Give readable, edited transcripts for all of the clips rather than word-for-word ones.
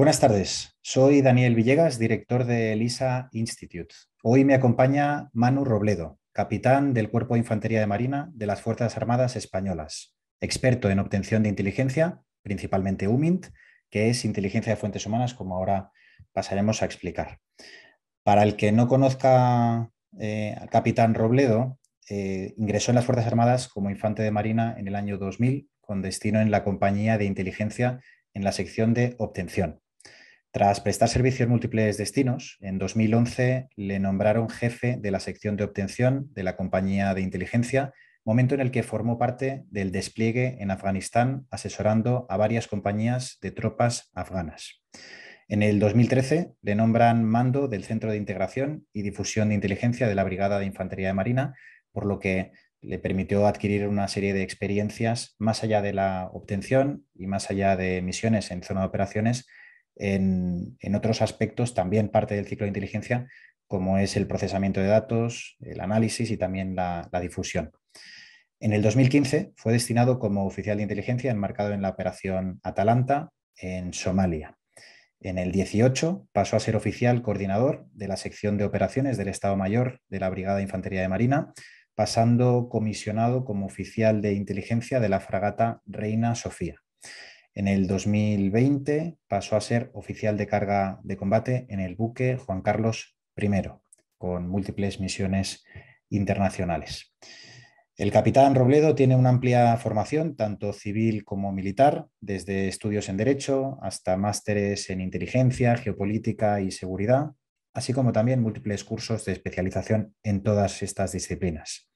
Buenas tardes, soy Daniel Villegas, director de LISA Institute. Hoy me acompaña Manu Robledo, capitán del Cuerpo de Infantería de Marina de las Fuerzas Armadas Españolas, experto en obtención de inteligencia, principalmente UMINT, que es inteligencia de fuentes humanas, como ahora pasaremos a explicar. Para el que no conozca al capitán Robledo, ingresó en las Fuerzas Armadas como infante de Marina en el año 2000, con destino en la Compañía de Inteligencia en la sección de obtención. Tras prestar servicio en múltiples destinos, en 2011 le nombraron jefe de la sección de obtención de la Compañía de Inteligencia, momento en el que formó parte del despliegue en Afganistán, asesorando a varias compañías de tropas afganas. En el 2013 le nombran mando del Centro de Integración y Difusión de Inteligencia de la Brigada de Infantería de Marina, por lo que le permitió adquirir una serie de experiencias más allá de la obtención y más allá de misiones en zona de operaciones, en otros aspectos también parte del ciclo de inteligencia, como es el procesamiento de datos, el análisis y también la difusión. En el 2015 fue destinado como oficial de inteligencia enmarcado en la operación Atalanta en Somalia. En el 18 pasó a ser oficial coordinador de la sección de operaciones del Estado Mayor de la Brigada de Infantería de Marina, pasando comisionado como oficial de inteligencia de la fragata Reina Sofía. En el 2020 pasó a ser oficial de carga de combate en el buque Juan Carlos I, con múltiples misiones internacionales. El capitán Robledo tiene una amplia formación, tanto civil como militar, desde estudios en Derecho hasta másteres en Inteligencia, Geopolítica y Seguridad, así como también múltiples cursos de especialización en todas estas disciplinas.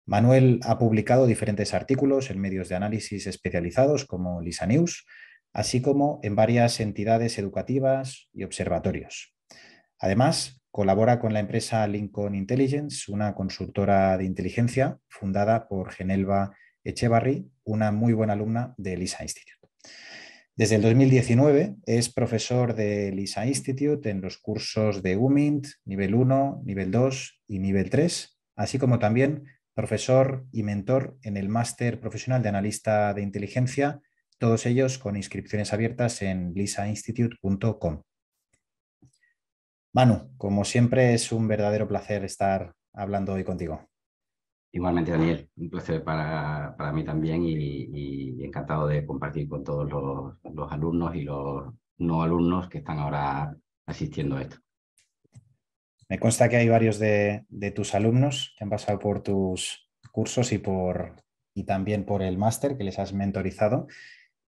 Manuel ha publicado diferentes artículos en medios de análisis especializados como LISA News, así como en varias entidades educativas y observatorios. Además, colabora con la empresa Lincoln Intelligence, una consultora de inteligencia fundada por Genelva Echevarri, una muy buena alumna de LISA Institute. Desde el 2019 es profesor de LISA Institute en los cursos de UMINT, nivel 1, nivel 2 y nivel 3, así como también profesor y mentor en el máster profesional de analista de inteligencia, todos ellos con inscripciones abiertas en lisainstitute.com. Manu, como siempre, es un verdadero placer estar hablando hoy contigo. Igualmente, Daniel, un placer para mí también y encantado de compartir con todos los alumnos y los no alumnos que están ahora asistiendo a esto. Me consta que hay varios de tus alumnos que han pasado por tus cursos y también por el máster que les has mentorizado.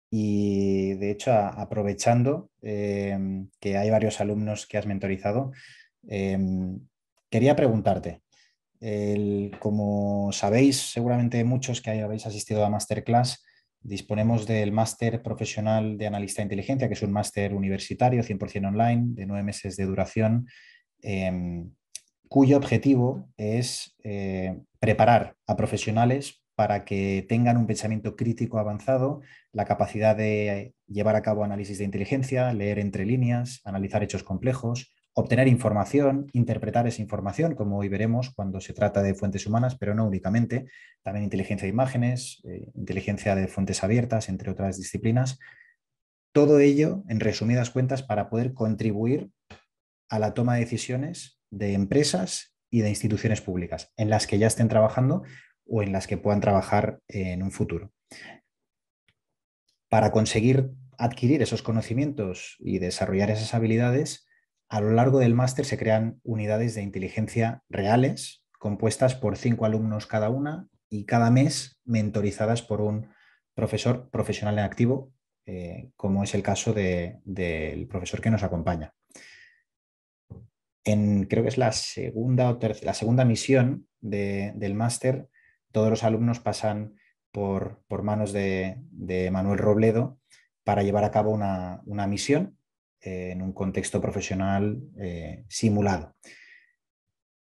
Y de hecho, aprovechando que hay varios alumnos que has mentorizado, eh, quería preguntarte, como sabéis, seguramente muchos que habéis asistido a Masterclass, disponemos del máster profesional de analista de inteligencia, que es un máster universitario 100% online, de 9 meses de duración, eh, cuyo objetivo es preparar a profesionales para que tengan un pensamiento crítico avanzado, la capacidad de llevar a cabo análisis de inteligencia, leer entre líneas, analizar hechos complejos, obtener información, interpretar esa información, como hoy veremos cuando se trata de fuentes humanas, pero no únicamente, también inteligencia de imágenes, inteligencia de fuentes abiertas, entre otras disciplinas. Todo ello, en resumidas cuentas, para poder contribuir a la toma de decisiones de empresas y de instituciones públicas en las que ya estén trabajando o en las que puedan trabajar en un futuro. Para conseguir adquirir esos conocimientos y desarrollar esas habilidades, a lo largo del máster se crean unidades de inteligencia reales, compuestas por 5 alumnos cada una y cada mes mentorizadas por un profesor profesional en activo, como es el caso del profesor que nos acompaña. Creo que es la segunda la segunda misión del máster, todos los alumnos pasan por manos de Manuel Robledo para llevar a cabo una misión en un contexto profesional simulado.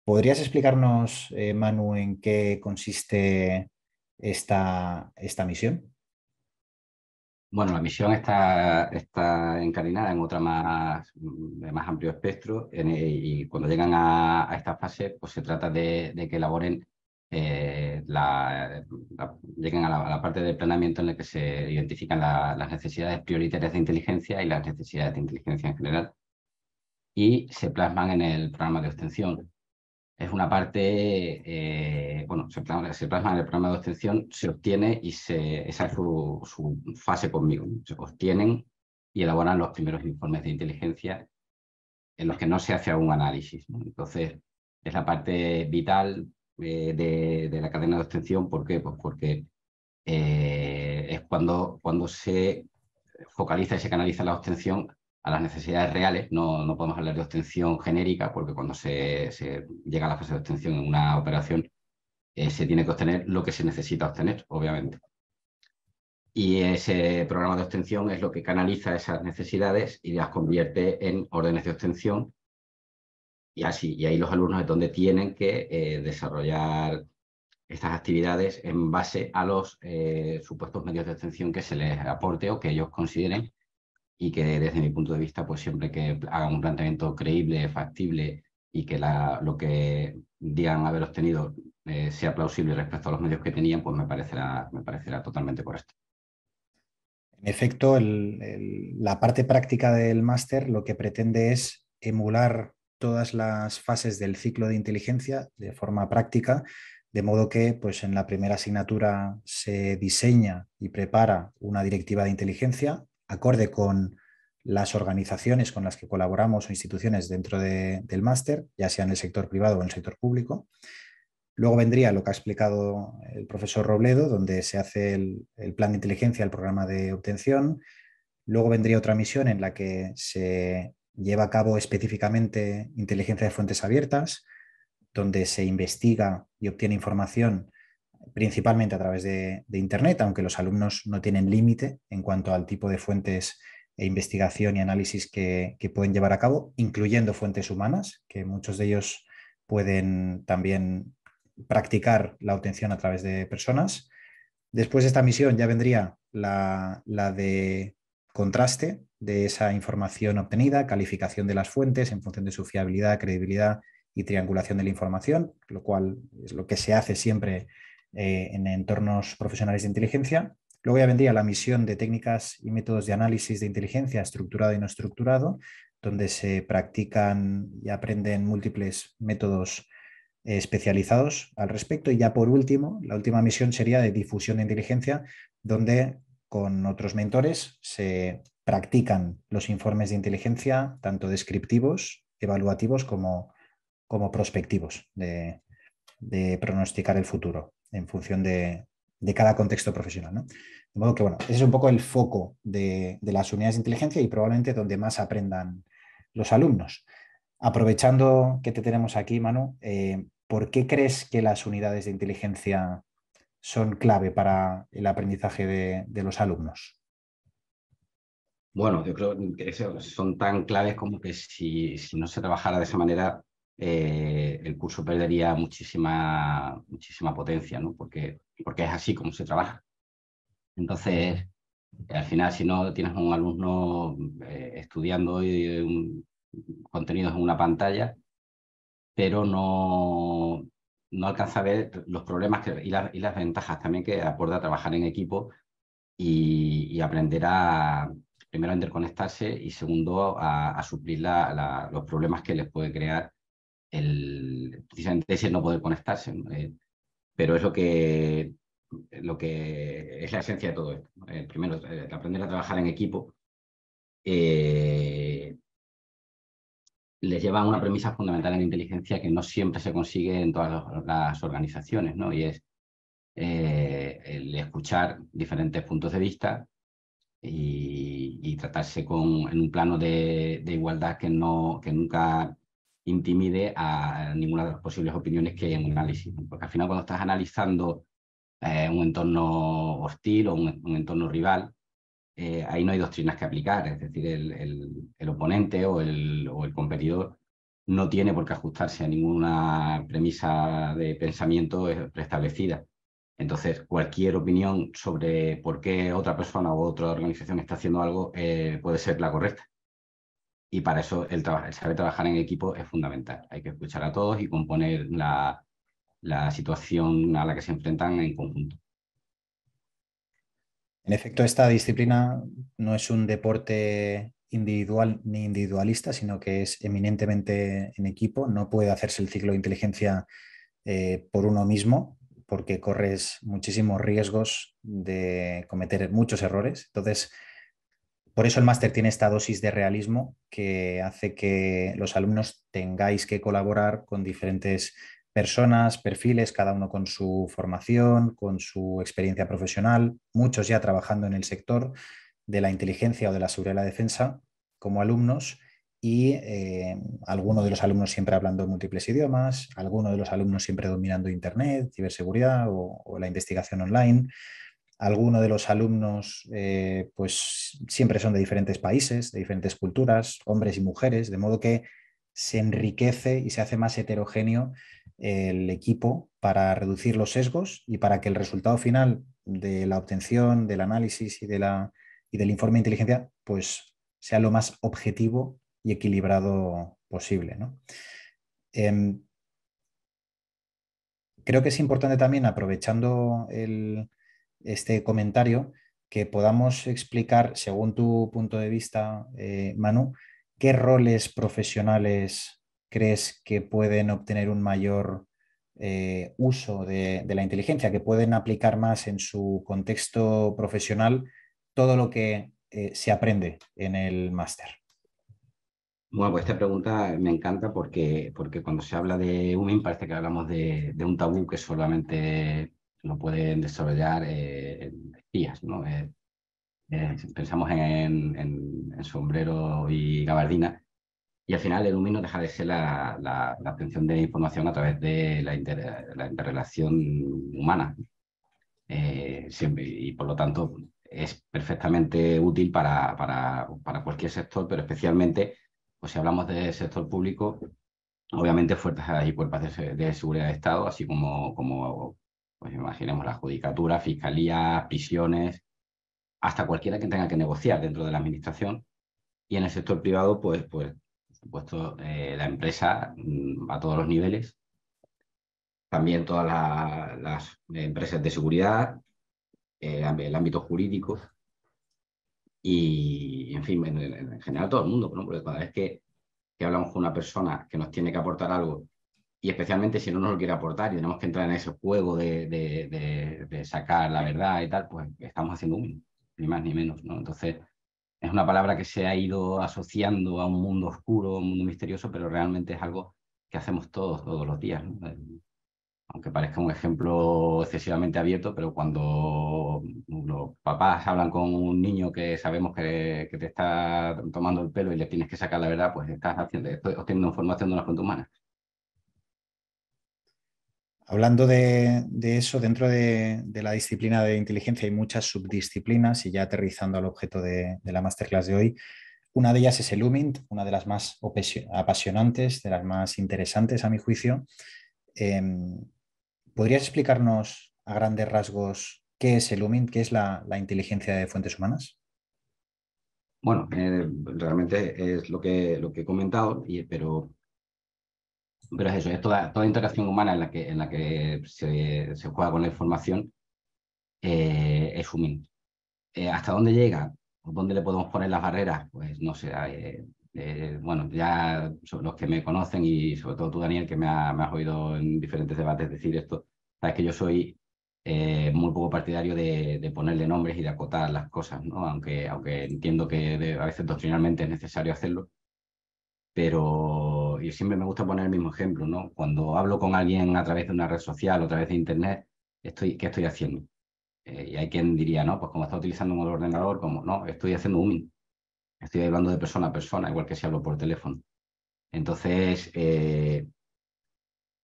¿Podrías explicarnos, Manu, en qué consiste esta misión? Bueno, la misión está encadenada en otra de más amplio espectro y cuando llegan a esta fase, pues se trata de que elaboren lleguen a la parte del planeamiento en la que se identifican las necesidades prioritarias de inteligencia y las necesidades de inteligencia en general, y se plasman en el programa de obtención. Es una parte, bueno, se plasma en el programa de obtención, se obtiene y esa es su fase conmigo, ¿no? Se obtienen y elaboran los primeros informes de inteligencia en los que no se hace algún análisis, ¿no? Entonces, es la parte vital de la cadena de obtención. ¿Por qué? Pues porque es cuando se focaliza y se canaliza la obtención a las necesidades reales. No podemos hablar de obtención genérica, porque cuando se llega a la fase de obtención en una operación, se tiene que obtener lo que se necesita obtener, obviamente. Y ese programa de obtención es lo que canaliza esas necesidades y las convierte en órdenes de obtención. Y ahí los alumnos es donde tienen que desarrollar estas actividades en base a los supuestos medios de obtención que se les aporte o que ellos consideren, y que desde mi punto de vista, pues siempre que hagan un planteamiento creíble, factible, y que lo que digan haber obtenido sea plausible respecto a los medios que tenían, pues me parecerá totalmente correcto. En efecto, la parte práctica del máster lo que pretende es emular todas las fases del ciclo de inteligencia de forma práctica, de modo que pues, en la primera asignatura se diseña y prepara una directiva de inteligencia acorde con las organizaciones con las que colaboramos o instituciones dentro del máster, ya sea en el sector privado o en el sector público. Luego vendría lo que ha explicado el profesor Robledo, donde se hace el plan de inteligencia, el programa de obtención. Luego vendría otra misión en la que se lleva a cabo específicamente inteligencia de fuentes abiertas, donde se investiga y obtiene información principalmente a través de Internet, aunque los alumnos no tienen límite en cuanto al tipo de fuentes e investigación y análisis que pueden llevar a cabo, incluyendo fuentes humanas, que muchos de ellos pueden también practicar la obtención a través de personas. Después de esta misión ya vendría la de contraste de esa información obtenida, calificación de las fuentes en función de su fiabilidad, credibilidad y triangulación de la información, lo cual es lo que se hace siempre en entornos profesionales de inteligencia. Luego ya vendría la misión de técnicas y métodos de análisis de inteligencia estructurado y no estructurado, donde se practican y aprenden múltiples métodos especializados al respecto. Y ya por último, la última misión sería de difusión de inteligencia, donde con otros mentores se practican los informes de inteligencia, tanto descriptivos, evaluativos, como prospectivos, de pronosticar el futuro en función de cada contexto profesional, ¿no? De modo que, bueno, ese es un poco el foco de las unidades de inteligencia y probablemente donde más aprendan los alumnos. Aprovechando que te tenemos aquí, Manu, ¿por qué crees que las unidades de inteligencia son clave para el aprendizaje de los alumnos? Bueno, yo creo que son tan claves como que si no se trabajara de esa manera, el curso perdería muchísima potencia, ¿no? Porque es así como se trabaja. Entonces, al final, si no tienes a un alumno estudiando contenidos en una pantalla, pero no alcanza a ver los problemas y las ventajas también que aporta trabajar en equipo, y aprender primero a interconectarse, y segundo a suplir los problemas que les puede crear precisamente ese no poder conectarse, ¿no? Pero es lo que es la esencia de todo esto, ¿no? Primero, aprender a trabajar en equipo les lleva a una premisa fundamental en inteligencia que no siempre se consigue en todas las organizaciones, ¿no? Y es el escuchar diferentes puntos de vista y tratarse en un plano de igualdad que nunca intimide a ninguna de las posibles opiniones que hay en un análisis, ¿no? Porque al final, cuando estás analizando un entorno hostil o un entorno rival, ahí no hay doctrinas que aplicar. Es decir, el oponente o el competidor no tiene por qué ajustarse a ninguna premisa de pensamiento preestablecida. Entonces, cualquier opinión sobre por qué otra persona u otra organización está haciendo algo puede ser la correcta. Y para eso el saber trabajar en equipo es fundamental. Hay que escuchar a todos y componer la situación a la que se enfrentan en conjunto. En efecto, esta disciplina no es un deporte individual ni individualista, sino que es eminentemente en equipo. No puede hacerse el ciclo de inteligencia por uno mismo, porque corres muchísimos riesgos de cometer muchos errores. Entonces, por eso el máster tiene esta dosis de realismo que hace que los alumnos tengáis que colaborar con diferentes personas, perfiles, cada uno con su formación, con su experiencia profesional, muchos ya trabajando en el sector de la inteligencia o de la seguridad y la defensa como alumnos y algunos de los alumnos siempre hablando múltiples idiomas, algunos de los alumnos siempre dominando Internet, ciberseguridad o la investigación online. Algunos de los alumnos pues siempre son de diferentes países, de diferentes culturas, hombres y mujeres, de modo que se enriquece y se hace más heterogéneo el equipo para reducir los sesgos y para que el resultado final de la obtención, del análisis y del informe de inteligencia pues sea lo más objetivo y equilibrado posible, ¿no? Creo que es importante también, aprovechando este comentario, que podamos explicar, según tu punto de vista, Manu, qué roles profesionales crees que pueden obtener un mayor uso de la inteligencia, que pueden aplicar más en su contexto profesional todo lo que se aprende en el máster. Bueno, pues esta pregunta me encanta porque cuando se habla de UMIN parece que hablamos de un tabú que solamente lo pueden desarrollar espías, ¿no? Pensamos en sombrero y gabardina y al final el UMIN no deja de ser la obtención de información a través de la interrelación humana. Y por lo tanto es perfectamente útil para cualquier sector, pero especialmente pues, si hablamos del sector público, obviamente fuerzas y cuerpos de seguridad de Estado, así como pues imaginemos la judicatura, fiscalía, prisiones, hasta cualquiera que tenga que negociar dentro de la administración. Y en el sector privado, pues por supuesto, la empresa a todos los niveles, también todas las empresas de seguridad, el ámbito jurídico y, en fin, en general todo el mundo, ¿no? Porque cada vez que hablamos con una persona que nos tiene que aportar algo, y especialmente si no nos lo quiere aportar y tenemos que entrar en ese juego de sacar la verdad y tal, pues estamos haciendo un ni más ni menos, ¿no? Entonces, es una palabra que se ha ido asociando a un mundo oscuro, a un mundo misterioso, pero realmente es algo que hacemos todos los días, ¿no? Aunque parezca un ejemplo excesivamente abierto, pero cuando los papás hablan con un niño que sabemos que te está tomando el pelo y le tienes que sacar la verdad, pues estás obteniendo información de una fuente humana. Hablando de eso, dentro de la disciplina de inteligencia hay muchas subdisciplinas y ya aterrizando al objeto de la masterclass de hoy, una de ellas es el UMINT, una de las más apasionantes, de las más interesantes a mi juicio. Em, ¿Podrías explicarnos a grandes rasgos qué es el UMINT, qué es la inteligencia de fuentes humanas? Bueno, realmente es lo que he comentado, pero es eso, es toda interacción humana en la que se juega con la información, es humil. ¿Hasta dónde llega? ¿Dónde le podemos poner las barreras? Pues no sé. Bueno, ya los que me conocen y sobre todo tú, Daniel, que me has oído en diferentes debates decir esto, sabes que yo soy muy poco partidario de ponerle nombres y de acotar las cosas, ¿no? Aunque entiendo que a veces doctrinalmente es necesario hacerlo, pero yo siempre me gusta poner el mismo ejemplo, ¿no? Cuando hablo con alguien a través de una red social o a través de Internet, ¿qué estoy haciendo? Y hay quien diría, no, pues como está utilizando un ordenador, como no, estoy haciendo un estoy hablando de persona a persona, igual que si hablo por teléfono. Entonces,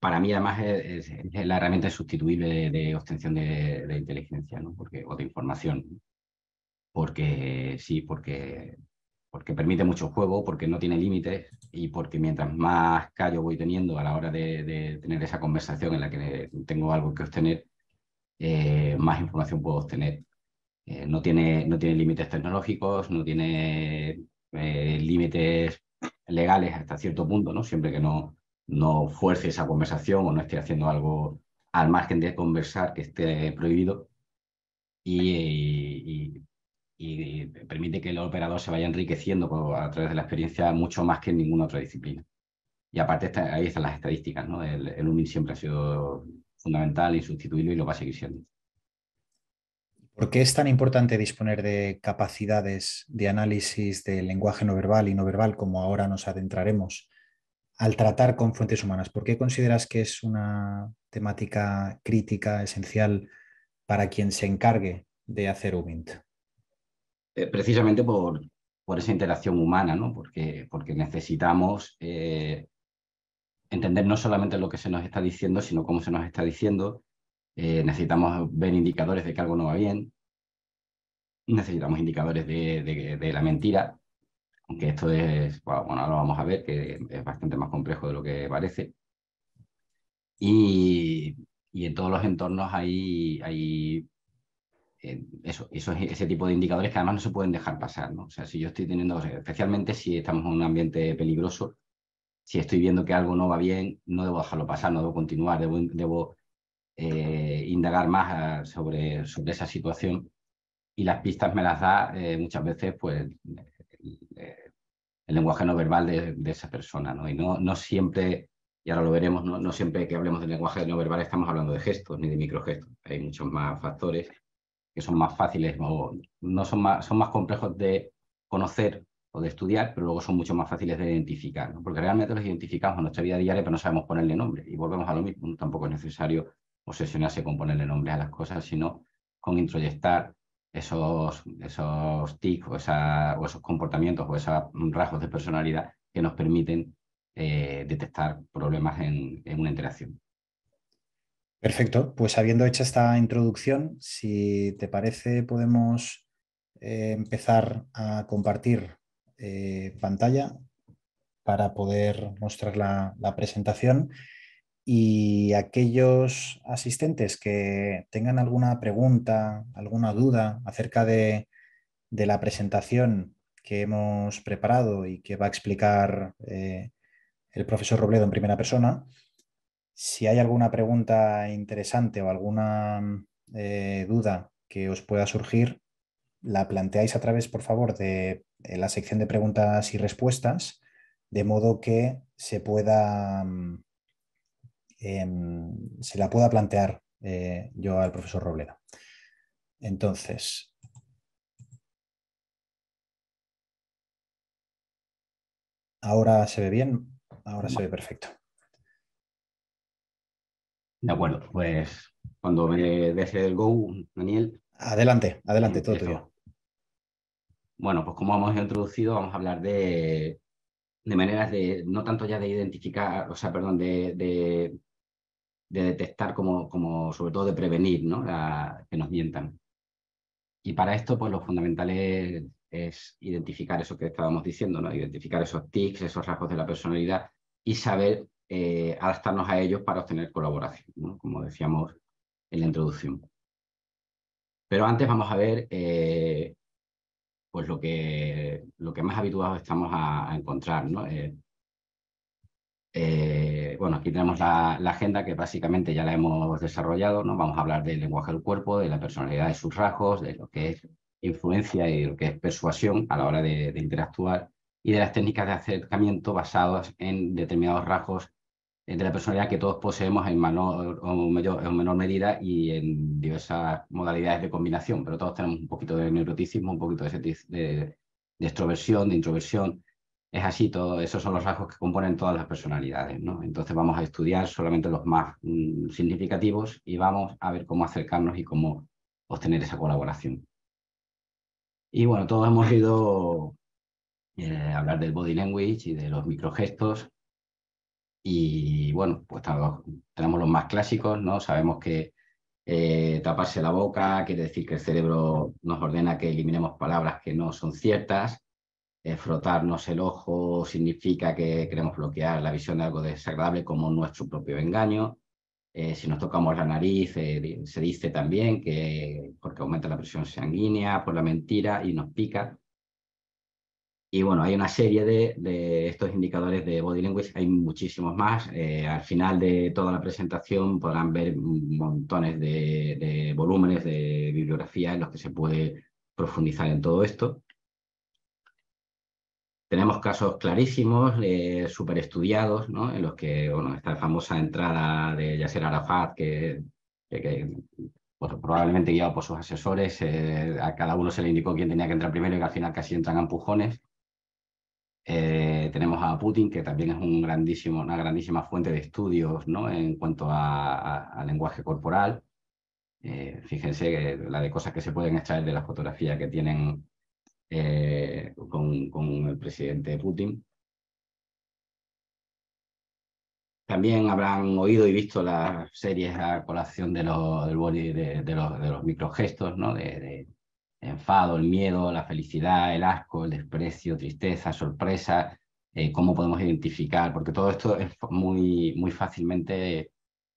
para mí además es la herramienta insustituible de obtención de inteligencia, ¿no? O de información, ¿no? Porque sí, porque permite mucho juego, porque no tiene límites y porque mientras más callo voy teniendo a la hora de tener esa conversación en la que tengo algo que obtener, más información puedo obtener. No tiene límites tecnológicos, no tiene límites legales hasta cierto punto, ¿no? Siempre que no no fuerce esa conversación o no esté haciendo algo al margen de conversar que esté prohibido y, y permite que el operador se vaya enriqueciendo a través de la experiencia mucho más que en ninguna otra disciplina. Y aparte ahí están las estadísticas, ¿no? El UMIN siempre ha sido fundamental, insustituible y lo va a seguir siendo. ¿Por qué es tan importante disponer de capacidades de análisis del lenguaje no verbal y no verbal, como ahora nos adentraremos, al tratar con fuentes humanas? ¿Por qué consideras que es una temática crítica, esencial para quien se encargue de hacer UMINT? Precisamente por esa interacción humana, ¿no? Porque necesitamos entender no solamente lo que se nos está diciendo, sino cómo se nos está diciendo. Necesitamos ver indicadores de que algo no va bien, necesitamos indicadores de la mentira, aunque esto es, bueno, ahora lo vamos a ver, que es bastante más complejo de lo que parece. Y, y en todos los entornos hay ese tipo de indicadores que además no se pueden dejar pasar, ¿no? O sea, si yo estoy teniendo, o sea, especialmente si estamos en un ambiente peligroso, si estoy viendo que algo no va bien, no debo dejarlo pasar, no debo continuar, debo indagar más sobre esa situación y las pistas me las da muchas veces pues eh, el lenguaje no verbal de esa persona, ¿no? Y no siempre, y ahora lo veremos, no siempre que hablemos del lenguaje no verbal estamos hablando de gestos ni de microgestos. Hay muchos más factores que son más fáciles o no son más complejos de conocer o de estudiar, pero luego son mucho más fáciles de identificar, ¿no? Porque realmente los identificamos en nuestra vida diaria, pero no sabemos ponerle nombre. Y volvemos a lo mismo, ¿no? Tampoco es necesario obsesionarse con ponerle nombres a las cosas, sino con introyectar esos tics o esos comportamientos o esos rasgos de personalidad que nos permiten detectar problemas en una interacción. Perfecto, pues habiendo hecho esta introducción, si te parece, podemos empezar a compartir pantalla para poder mostrar la presentación y aquellos asistentes que tengan alguna pregunta, alguna duda acerca de la presentación que hemos preparado y que va a explicar el profesor Robledo en primera persona. Si hay alguna pregunta interesante o alguna duda que os pueda surgir, la planteáis a través, por favor, de la sección de preguntas y respuestas, de modo que se la pueda plantear yo al profesor Robledo. Entonces, ahora se ve bien, ahora se ve perfecto. De acuerdo, pues cuando me deje el go, Daniel, Adelante, adelante, todo tuyo. empiezo. Bueno, pues como hemos introducido, vamos a hablar de maneras de, no tanto ya de identificar, o sea, perdón, de detectar como sobre todo de prevenir, ¿no? Que nos mientan. Y para esto, pues lo fundamental es identificar eso que estábamos diciendo, ¿no? Identificar esos tics, esos rasgos de la personalidad y saber adaptarnos a ellos para obtener colaboración, ¿no? Como decíamos en la introducción. Pero antes vamos a ver pues lo que más habituados estamos a encontrar, ¿no? Bueno, aquí tenemos la agenda que básicamente ya la hemos desarrollado, ¿no? Vamos a hablar del lenguaje del cuerpo, de la personalidad de sus rasgos, de lo que es influencia y de lo que es persuasión a la hora de interactuar y de las técnicas de acercamiento basadas en determinados rasgos de la personalidad que todos poseemos en menor medida y en diversas modalidades de combinación, pero todos tenemos un poquito de neuroticismo, un poquito de extroversión, de introversión. Es así, esos son los rasgos que componen todas las personalidades, ¿no? Entonces vamos a estudiar solamente los más significativos y vamos a ver cómo acercarnos y cómo obtener esa colaboración. Y bueno, todos hemos oído hablar del body language y de los microgestos. Y bueno, pues tenemos los más clásicos, ¿no? Sabemos que taparse la boca quiere decir que el cerebro nos ordena que eliminemos palabras que no son ciertas. Frotarnos el ojo significa que queremos bloquear la visión de algo desagradable como nuestro propio engaño. Si nos tocamos la nariz, se dice también que porque aumenta la presión sanguínea por la mentira y nos pica. Y bueno, hay una serie de estos indicadores de body language, hay muchísimos más. Al final de toda la presentación podrán ver montones de volúmenes de bibliografía en los que se puede profundizar en todo esto. Tenemos casos clarísimos, súper estudiados, ¿no? En los que, bueno, esta famosa entrada de Yasser Arafat, que, pues, probablemente guiado por sus asesores, a cada uno se le indicó quién tenía que entrar primero y que al final casi entran a empujones. Tenemos a Putin, que también es una grandísima fuente de estudios, ¿no? En cuanto a lenguaje corporal. Fíjense la de cosas que se pueden extraer de la fotografía que tienen con el presidente Putin. También habrán oído y visto las series a colación del body, de los microgestos, ¿no? De enfado, el miedo, la felicidad, el asco, el desprecio, tristeza, sorpresa, cómo podemos identificar, porque todo esto es muy fácilmente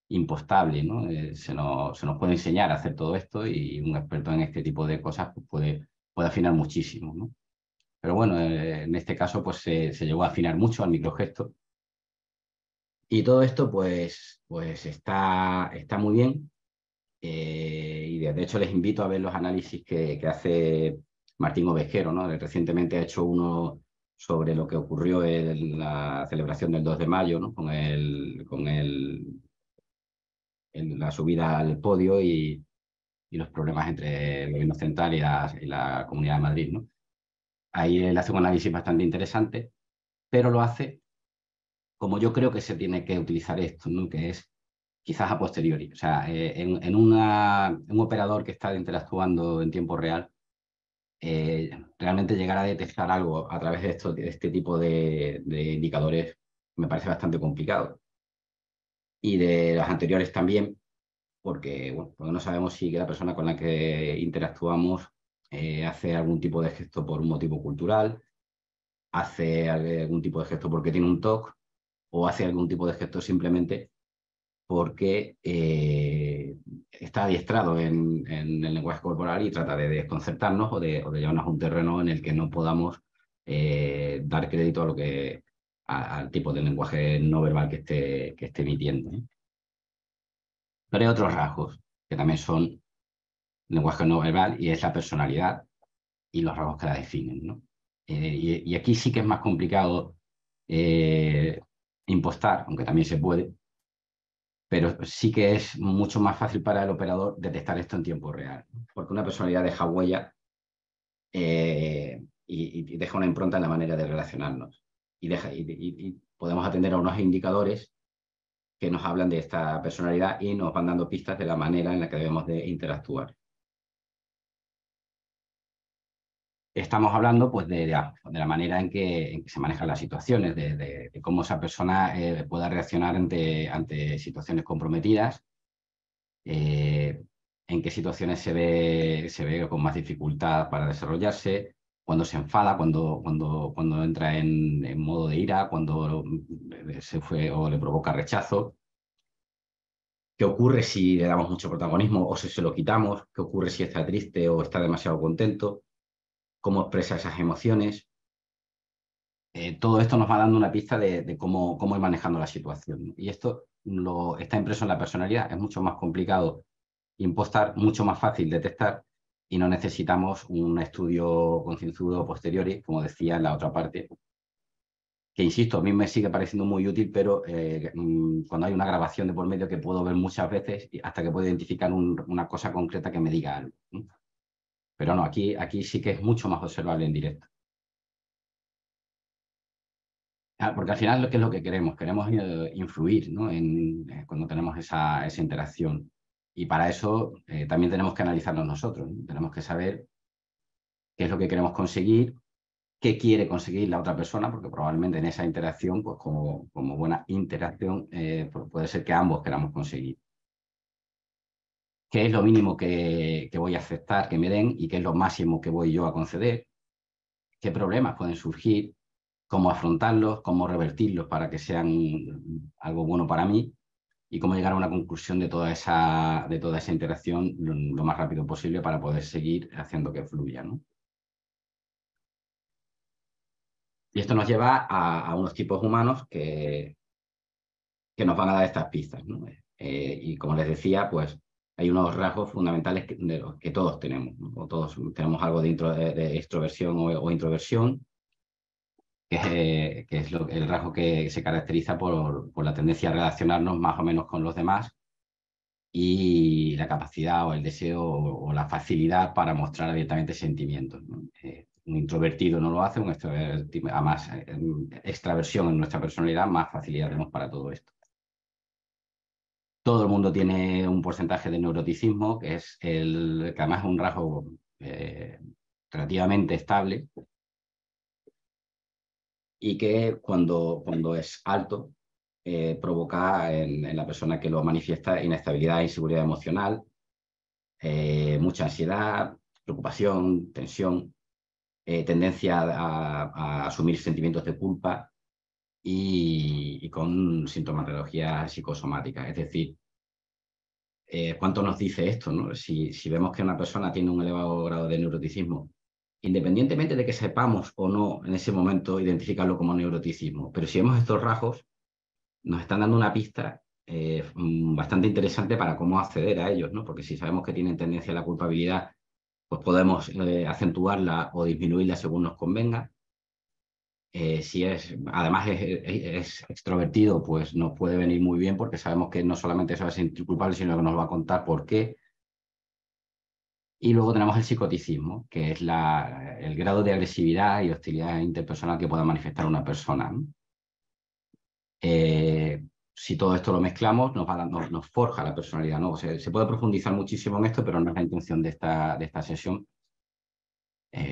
impostable, ¿no? Se nos puede enseñar a hacer todo esto y un experto en este tipo de cosas pues, puede afinar muchísimo, ¿no? Pero bueno, en este caso pues se llegó a afinar mucho al microgesto. Y todo esto, pues está muy bien. Y de hecho les invito a ver los análisis que hace Martín Ovejero, ¿no? Recientemente ha hecho uno sobre lo que ocurrió en la celebración del 2 de mayo, ¿no? En la subida al podio y los problemas entre el gobierno central y la Comunidad de Madrid, ¿no? Ahí él hace un análisis bastante interesante, pero lo hace como yo creo que se tiene que utilizar esto, ¿no? Que es quizás a posteriori. O sea, en un operador que está interactuando en tiempo real, realmente llegar a detectar algo a través de este tipo de indicadores me parece bastante complicado. Y de las anteriores también, porque, bueno, porque no sabemos si la persona con la que interactuamos hace algún tipo de gesto por un motivo cultural, hace algún tipo de gesto porque tiene un TOC o hace algún tipo de gesto simplemente porque está adiestrado en el lenguaje corporal y trata de desconcertarnos o de llevarnos a un terreno en el que no podamos dar crédito a al tipo de lenguaje no verbal que esté emitiendo, ¿no? Pero hay otros rasgos que también son lenguaje no verbal y es la personalidad y los rasgos que la definen, ¿no? Y aquí sí que es más complicado eh, impostar, aunque también se puede, pero sí que es mucho más fácil para el operador detectar esto en tiempo real, ¿no? Porque una personalidad deja huella y deja una impronta en la manera de relacionarnos. Y podemos atender a unos indicadores que nos hablan de esta personalidad y nos van dando pistas de la manera en la que debemos de interactuar. Estamos hablando pues, de la manera en que se manejan las situaciones, de cómo esa persona pueda reaccionar ante situaciones comprometidas, eh, en qué situaciones se ve con más dificultad para desarrollarse, cuando se enfada, cuando entra en modo de ira, cuando se fue o le provoca rechazo. ¿Qué ocurre si le damos mucho protagonismo o si se lo quitamos? ¿Qué ocurre si está triste o está demasiado contento? ¿Cómo expresa esas emociones? Todo esto nos va dando una pista de cómo ir manejando la situación. Y esto está impreso en la personalidad. Es mucho más complicado impostar, mucho más fácil detectar y no necesitamos un estudio concienzudo posteriori, como decía en la otra parte, que insisto, a mí me sigue pareciendo muy útil, pero cuando hay una grabación de por medio que puedo ver muchas veces hasta que puedo identificar una cosa concreta que me diga algo, ¿no? Pero no, aquí sí que es mucho más observable en directo. Porque al final, ¿qué es lo que queremos? Queremos influir, ¿no? Cuando tenemos esa interacción. Y para eso también tenemos que analizarnos nosotros, ¿no? Tenemos que saber qué es lo que queremos conseguir, qué quiere conseguir la otra persona, porque probablemente en esa interacción, pues como buena interacción, pues puede ser que ambos queramos conseguir. ¿Qué es lo mínimo que voy a aceptar que me den y qué es lo máximo que voy yo a conceder? ¿Qué problemas pueden surgir? ¿Cómo afrontarlos? ¿Cómo revertirlos para que sean algo bueno para mí? Y cómo llegar a una conclusión de toda esa interacción lo más rápido posible para poder seguir haciendo que fluya, ¿no? Y esto nos lleva a unos tipos humanos que nos van a dar estas pistas, ¿no? Y como les decía, pues hay unos rasgos fundamentales de los que todos tenemos, ¿no? O todos tenemos algo de extroversión o introversión, que es el rasgo que se caracteriza por la tendencia a relacionarnos más o menos con los demás y la capacidad o el deseo o la facilidad para mostrar abiertamente sentimientos, ¿no? Un introvertido no lo hace, un extrovertido, a más extraversión en nuestra personalidad, más facilidad tenemos para todo esto. Todo el mundo tiene un porcentaje de neuroticismo, que que además es un rasgo relativamente estable y que cuando es alto provoca en la persona que lo manifiesta inestabilidad e inseguridad emocional, mucha ansiedad, preocupación, tensión, tendencia a asumir sentimientos de culpa y con sintomatología psicosomática. Es decir, ¿cuánto nos dice esto, ¿no? Si vemos que una persona tiene un elevado grado de neuroticismo, independientemente de que sepamos o no en ese momento identificarlo como neuroticismo, pero si vemos estos rasgos, nos están dando una pista bastante interesante para cómo acceder a ellos, ¿no? Porque si sabemos que tienen tendencia a la culpabilidad, pues podemos acentuarla o disminuirla según nos convenga. Si además es extrovertido, pues nos puede venir muy bien porque sabemos que no solamente se va a sentir culpable, sino que nos va a contar por qué. Y luego tenemos el psicoticismo, que es el grado de agresividad y hostilidad interpersonal que pueda manifestar una persona, ¿no? Si todo esto lo mezclamos, nos forja la personalidad, ¿no? O sea, se puede profundizar muchísimo en esto, pero no es la intención de esta sesión,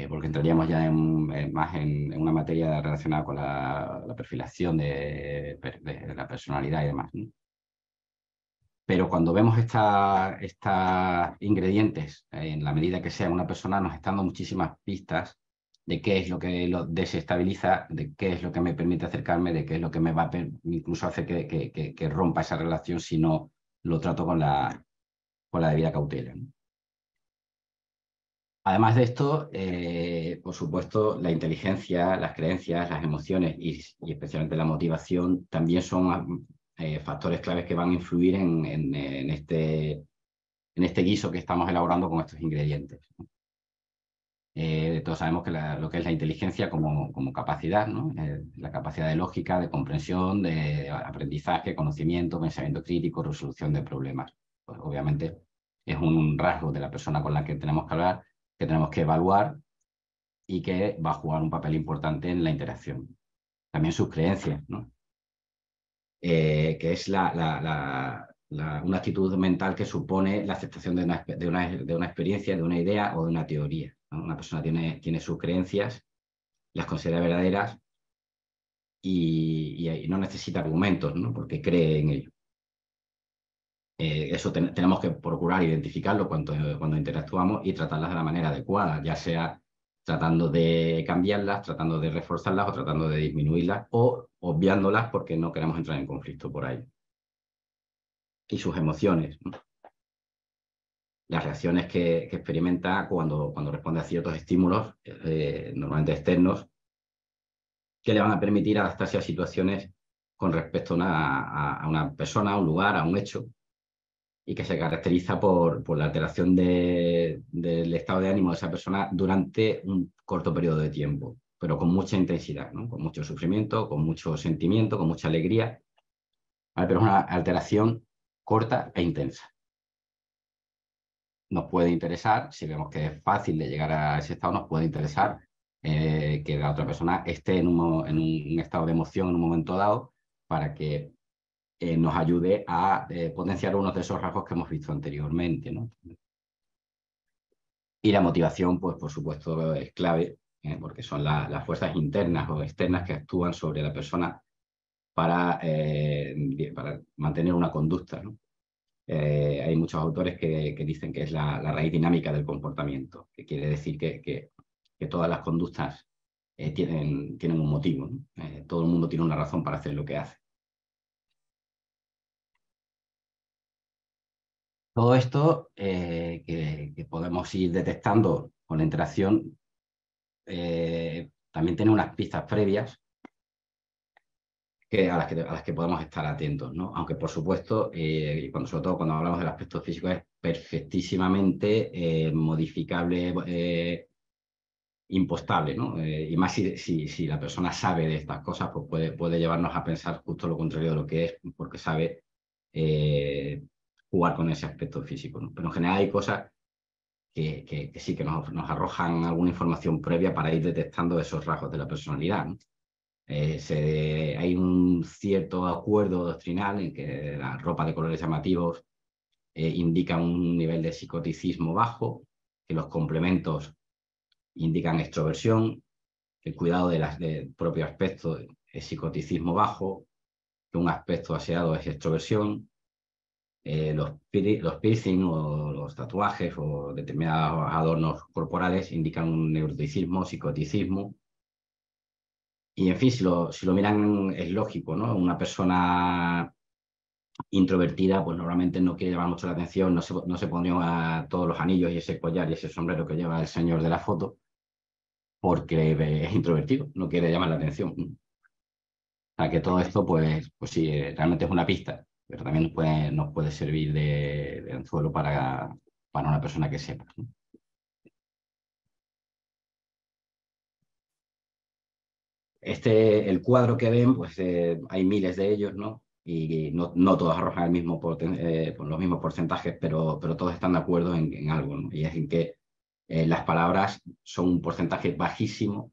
porque entraríamos ya más en una materia relacionada con la perfilación de la personalidad y demás, ¿no? Pero cuando vemos estos ingredientes, en la medida que sea una persona, nos están dando muchísimas pistas de qué es lo que lo desestabiliza, de qué es lo que me permite acercarme, de qué es lo que me va a incluso hacer que rompa esa relación si no lo trato con la debida cautela, ¿no? Además de esto, por supuesto, la inteligencia, las creencias, las emociones y especialmente la motivación también son factores claves que van a influir en este guiso que estamos elaborando con estos ingredientes, ¿no? Todos sabemos que lo que es la inteligencia como capacidad, ¿no? La capacidad de lógica, de comprensión, de aprendizaje, conocimiento, pensamiento crítico, resolución de problemas. Pues obviamente es un rasgo de la persona con la que tenemos que hablar, que tenemos que evaluar y que va a jugar un papel importante en la interacción. También sus creencias, ¿no? Que es una actitud mental que supone la aceptación de una experiencia, de una idea o de una teoría, ¿no? Una persona tiene sus creencias, las considera verdaderas y no necesita argumentos, ¿no? Porque cree en ello. Eso tenemos que procurar identificarlo cuando interactuamos y tratarlas de la manera adecuada, ya sea tratando de cambiarlas, tratando de reforzarlas o tratando de disminuirlas o obviándolas porque no queremos entrar en conflicto por ahí. Y sus emociones, ¿no? Las reacciones que experimenta cuando responde a ciertos estímulos, normalmente externos, que le van a permitir adaptarse a situaciones con respecto a una persona, a un lugar, a un hecho, y que se caracteriza por la alteración del estado de ánimo de esa persona durante un corto periodo de tiempo, pero con mucha intensidad, ¿no? Con mucho sufrimiento, con mucho sentimiento, con mucha alegría, ¿vale? Pero es una alteración corta e intensa. Nos puede interesar, si vemos que es fácil de llegar a ese estado, nos puede interesar que la otra persona esté en un estado de emoción en un momento dado para que nos ayude a potenciar unos de esos rasgos que hemos visto anteriormente, ¿no? Y la motivación, pues por supuesto, es clave, porque son las fuerzas internas o externas que actúan sobre la persona para mantener una conducta, ¿no? Hay muchos autores que dicen que es la raíz dinámica del comportamiento, que quiere decir que todas las conductas tienen un motivo, ¿no? Todo el mundo tiene una razón para hacer lo que hace. Todo esto que podemos ir detectando con la interacción también tiene unas pistas previas a las que podemos estar atentos, ¿no? Aunque, por supuesto, sobre todo cuando hablamos del aspecto físico, es perfectísimamente modificable, impostable, ¿no? Y más si la persona sabe de estas cosas, pues puede llevarnos a pensar justo lo contrario de lo que es, porque sabe jugar con ese aspecto físico, ¿no? Pero en general hay cosas que sí que nos arrojan alguna información previa para ir detectando esos rasgos de la personalidad, ¿no? Hay un cierto acuerdo doctrinal en que la ropa de colores llamativos indica un nivel de psicoticismo bajo, que los complementos indican extroversión, que el cuidado del propio aspecto es psicoticismo bajo, que un aspecto aseado es extroversión, los piercing o los tatuajes o determinados adornos corporales indican un neuroticismo, psicoticismo. Y en fin, si lo miran, es lógico, ¿no? Una persona introvertida, pues normalmente no quiere llamar mucho la atención, no se pondría todos los anillos y ese collar y ese sombrero que lleva el señor de la foto, porque es introvertido, no quiere llamar la atención. O sea que todo esto, pues sí, realmente es una pista, pero también nos puede servir de anzuelo para una persona que sepa, ¿no? El cuadro que ven, pues hay miles de ellos, ¿no? Y no todos arrojan por los mismos porcentajes, pero todos están de acuerdo en algo, ¿no? Y es en que las palabras son un porcentaje bajísimo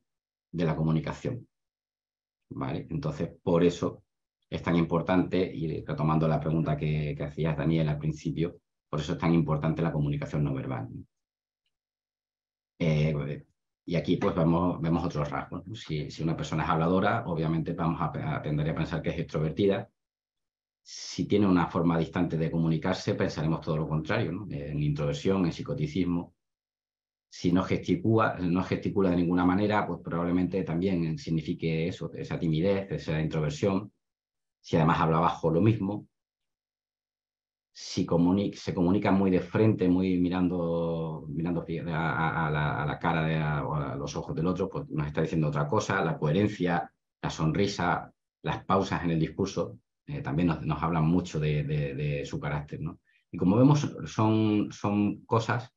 de la comunicación, ¿vale? Entonces, por eso es tan importante, y retomando la pregunta que hacías, Daniel, al principio, por eso es tan importante la comunicación no verbal, ¿no? Y aquí pues vemos otros rasgos, ¿no? Si una persona es habladora, obviamente vamos a tender a pensar que es extrovertida. Si tiene una forma distante de comunicarse, pensaremos todo lo contrario, ¿no? En introversión, en psicoticismo. Si no gesticula de ninguna manera, pues probablemente también signifique eso, esa timidez, esa introversión. Si además habla bajo, lo mismo. Si se comunica muy de frente, muy mirando a la cara o a los ojos del otro, pues nos está diciendo otra cosa. La coherencia, la sonrisa, las pausas en el discurso también nos hablan mucho de su carácter, ¿no? Y como vemos, son cosas,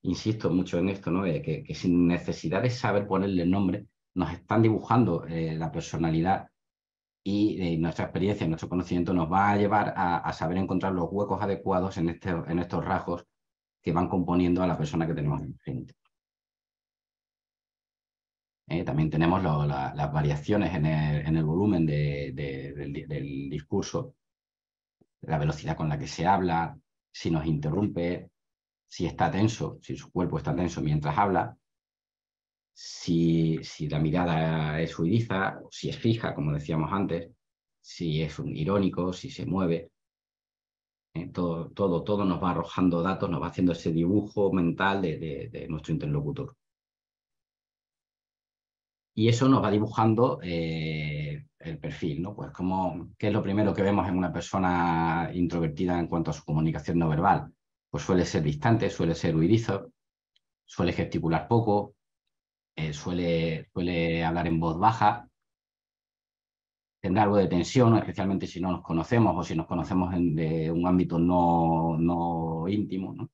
insisto mucho en esto, ¿no? Que sin necesidad de saber ponerle nombre, nos están dibujando la personalidad, y nuestra experiencia, nuestro conocimiento nos va a llevar a saber encontrar los huecos adecuados en estos rasgos que van componiendo a la persona que tenemos enfrente. También tenemos las variaciones en el volumen del discurso, la velocidad con la que se habla, si nos interrumpe, si está tenso, si su cuerpo está tenso mientras habla, si la mirada es huidiza, si es fija, como decíamos antes, si es irónico, si se mueve. Todo nos va arrojando datos, nos va haciendo ese dibujo mental de nuestro interlocutor. Y eso nos va dibujando el perfil, ¿no? Pues ¿qué es lo primero que vemos en una persona introvertida en cuanto a su comunicación no verbal? Pues suele ser distante, suele ser huidizo, suele gesticular poco, suele hablar en voz baja, tendrá algo de tensión, especialmente si no nos conocemos o si nos conocemos de un ámbito no íntimo, ¿no?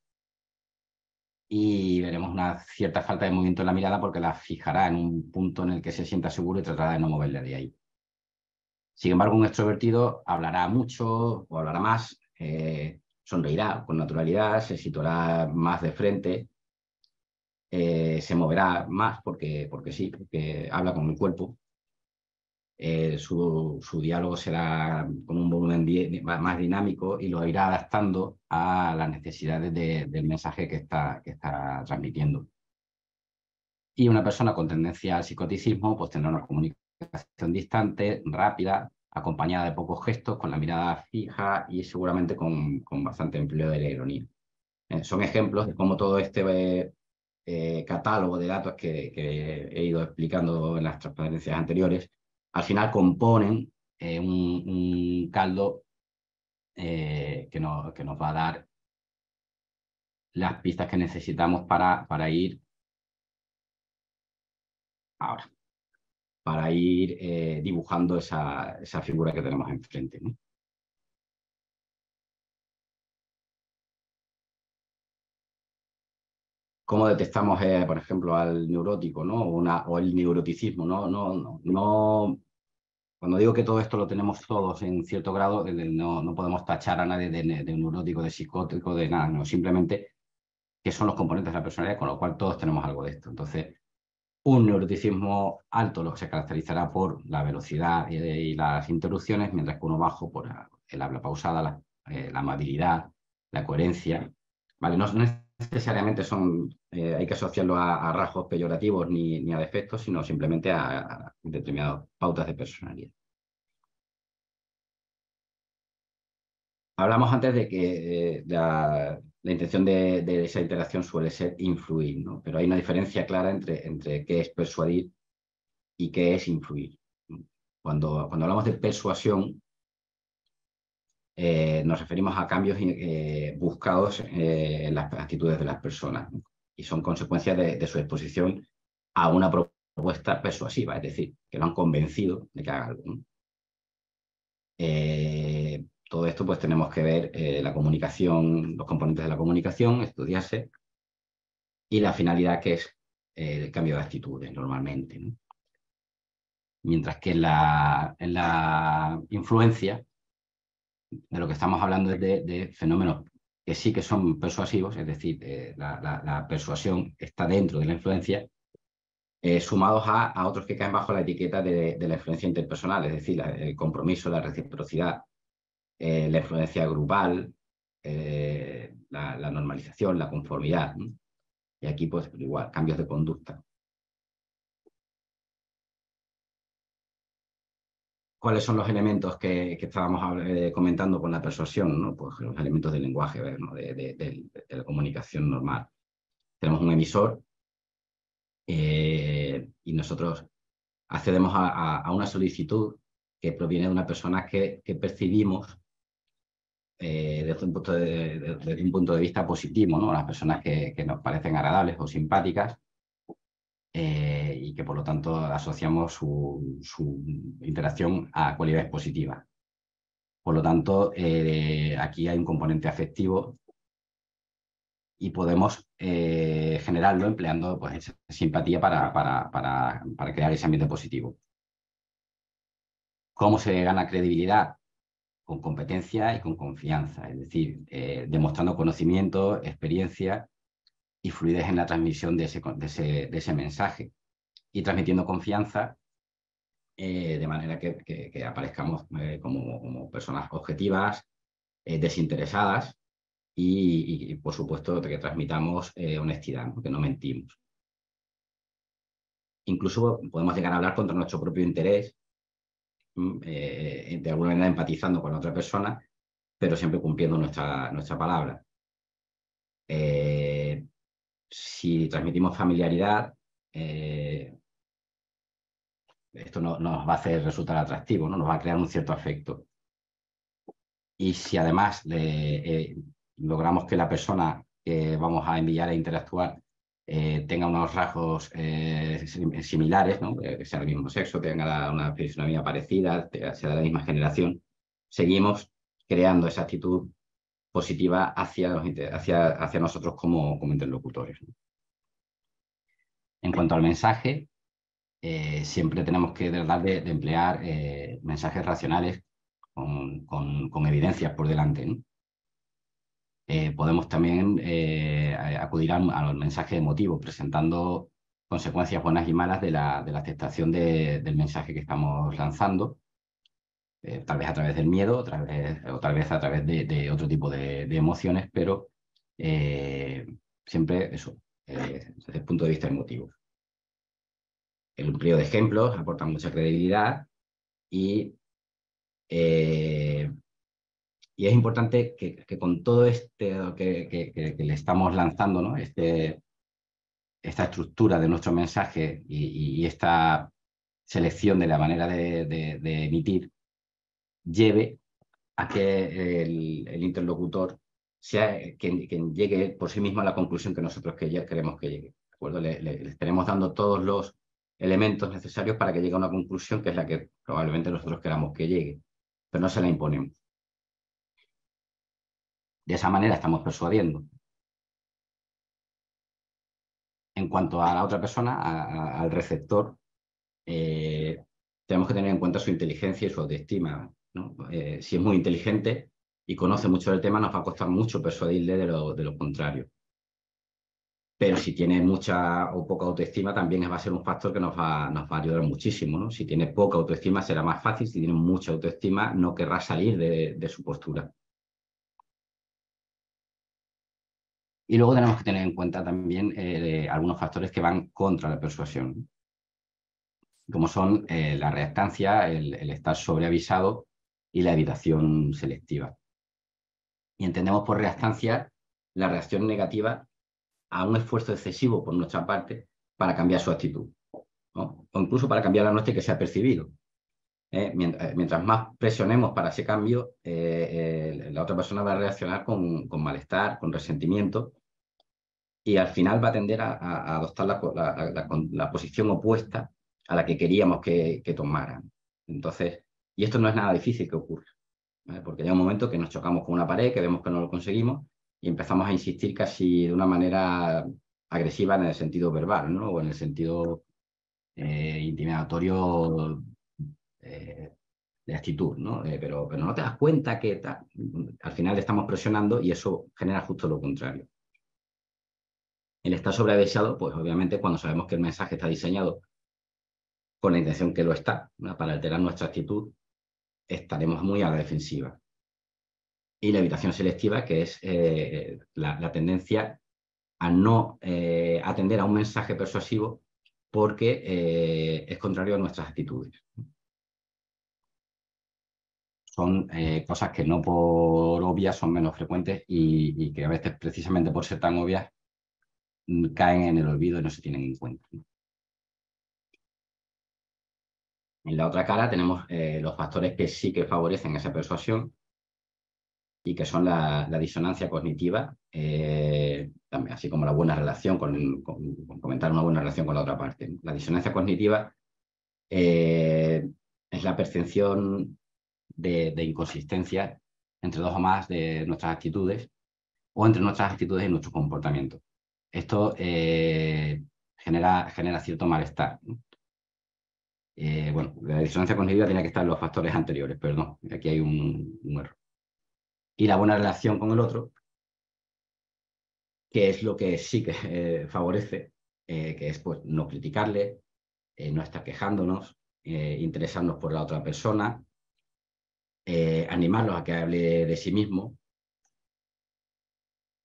Y veremos una cierta falta de movimiento en la mirada porque la fijará en un punto en el que se sienta seguro y tratará de no moverle de ahí. Sin embargo, un extrovertido hablará mucho o hablará más, sonreirá con naturalidad, se situará más de frente, se moverá más porque sí, porque habla con el cuerpo. Su diálogo será con un volumen más dinámico y lo irá adaptando a las necesidades del mensaje que está transmitiendo. Y una persona con tendencia al psicoticismo pues tendrá una comunicación distante, rápida, acompañada de pocos gestos, con la mirada fija y seguramente con bastante empleo de la ironía. Son ejemplos de cómo todo este catálogo de datos que he ido explicando en las transparencias anteriores, al final componen un caldo que nos va a dar las pistas que necesitamos para ir ahora. para ir dibujando esa figura que tenemos enfrente, ¿no? ¿Cómo detectamos, por ejemplo, al neurótico, ¿no? O el neuroticismo? No, cuando digo que todo esto lo tenemos todos en cierto grado, no podemos tachar a nadie de neurótico, de psicótico, de nada, no, simplemente que son los componentes de la personalidad, con lo cual todos tenemos algo de esto. Entonces, un neuroticismo alto lo que se caracterizará por la velocidad y las interrupciones, mientras que uno bajo por el habla pausada, la amabilidad, la coherencia. ¿Vale? No necesariamente hay que asociarlo a rasgos peyorativos ni a defectos, sino simplemente a determinadas pautas de personalidad. Hablamos antes de que la intención de esa interacción suele ser influir, ¿no? Pero hay una diferencia clara entre qué es persuadir y qué es influir. Cuando hablamos de persuasión, nos referimos a cambios buscados en las actitudes de las personas, ¿no? Y son consecuencias de su exposición a una propuesta persuasiva, es decir, que lo han convencido de que haga algo, ¿no? Todo esto pues tenemos que ver la comunicación, los componentes de la comunicación, estudiarse, y la finalidad que es el cambio de actitudes normalmente, ¿no? Mientras que en la influencia, de lo que estamos hablando es de fenómenos que sí que son persuasivos, es decir, la persuasión está dentro de la influencia, sumados a otros que caen bajo la etiqueta de la influencia interpersonal, es decir, el compromiso, la reciprocidad, la influencia grupal, la normalización, la conformidad, ¿no? Y aquí, pues, igual, cambios de conducta. ¿Cuáles son los elementos que estábamos comentando con la persuasión, ¿no? Pues los elementos del lenguaje, ¿no? De la comunicación normal. Tenemos un emisor y nosotros accedemos a una solicitud que proviene de una persona que percibimos desde un punto de vista positivo, ¿no? Las personas que nos parecen agradables o simpáticas, y que por lo tanto asociamos su interacción a cualidades positivas. Por lo tanto, aquí hay un componente afectivo y podemos generarlo empleando, pues, esa simpatía para crear ese ambiente positivo. ¿Cómo se gana credibilidad? Con competencia y con confianza, es decir, demostrando conocimiento, experiencia y fluidez en la transmisión de ese mensaje, y transmitiendo confianza de manera que aparezcamos como personas objetivas, desinteresadas y, por supuesto, que transmitamos honestidad, ¿no? Que no mentimos. Incluso podemos llegar a hablar contra nuestro propio interés, de alguna manera empatizando con la otra persona, pero siempre cumpliendo nuestra palabra. Si transmitimos familiaridad, esto nos va a hacer resultar atractivo, ¿no? Nos va a crear un cierto afecto. Y si además logramos que la persona que vamos a enviar a interactuar tenga unos rasgos similares, ¿no? Que sea del mismo sexo, tenga una fisonomía parecida, sea de la misma generación, seguimos creando esa actitud positiva hacia nosotros como interlocutores, ¿no? En cuanto al mensaje, siempre tenemos que tratar de emplear mensajes racionales con evidencias por delante, ¿no? Podemos también acudir a los mensajes emotivos, presentando consecuencias buenas y malas de la aceptación del mensaje que estamos lanzando, tal vez a través del miedo, o tal vez a través de otro tipo de emociones, pero siempre eso, desde el punto de vista emotivo. El empleo de ejemplos aporta mucha credibilidad y y es importante que con todo que le estamos lanzando, ¿no? Esta estructura de nuestro mensaje y esta selección de la manera de emitir, lleve a que el interlocutor sea quien llegue por sí mismo a la conclusión que nosotros queremos que llegue. ¿De acuerdo? Le estaremos dando todos elementos necesarios para que llegue a una conclusión que es la que probablemente nosotros queramos que llegue, pero no se la imponemos. De esa manera estamos persuadiendo. En cuanto a la otra persona, al receptor, tenemos que tener en cuenta su inteligencia y su autoestima, ¿no? Si es muy inteligente y conoce mucho del tema, nos va a costar mucho persuadirle de lo contrario. Pero si tiene mucha o poca autoestima, también va a ser un factor que nos va a ayudar muchísimo, ¿no? Si tiene poca autoestima será más fácil, si tiene mucha autoestima no querrá salir de su postura. Y luego tenemos que tener en cuenta también algunos factores que van contra la persuasión, ¿no? Como son la reactancia, el estar sobreavisado y la evitación selectiva. Y entendemos por reactancia la reacción negativa a un esfuerzo excesivo por nuestra parte para cambiar su actitud, ¿no? O incluso para cambiar la nuestra y que sea percibido. Mientras más presionemos para ese cambio, la otra persona va a reaccionar con malestar, con resentimiento, y al final va a tender a adoptar la posición opuesta a la que queríamos que tomaran. Entonces, y esto no es nada difícil que ocurra, ¿vale? Porque llega un momento que nos chocamos con una pared, que vemos que no lo conseguimos y empezamos a insistir casi de una manera agresiva en el sentido verbal, ¿no? O en el sentido intimidatorio de actitud, ¿no? Pero no te das cuenta que al final le estamos presionando y eso genera justo lo contrario. El estar sobreavisado, pues obviamente cuando sabemos que el mensaje está diseñado con la intención que lo está, ¿no?, para alterar nuestra actitud, estaremos muy a la defensiva. Y la evitación selectiva, que es la tendencia a no atender a un mensaje persuasivo porque es contrario a nuestras actitudes. Son cosas que no por obvias son menos frecuentes y que a veces precisamente por ser tan obvias caen en el olvido y no se tienen en cuenta, ¿no? En la otra cara tenemos los factores que sí que favorecen esa persuasión y que son la disonancia cognitiva, también, así como la buena relación, con comentar una buena relación con la otra parte. La disonancia cognitiva es la percepción de inconsistencia entre dos o más de nuestras actitudes o entre nuestras actitudes y nuestro comportamiento. Esto genera cierto malestar, ¿no? Bueno, la disonancia cognitiva tiene que estar en los factores anteriores, perdón, aquí hay un error. Y la buena relación con el otro, que es lo que sí que favorece, que es pues no criticarle, no estar quejándonos, interesarnos por la otra persona, animarlos a que hable de sí mismo,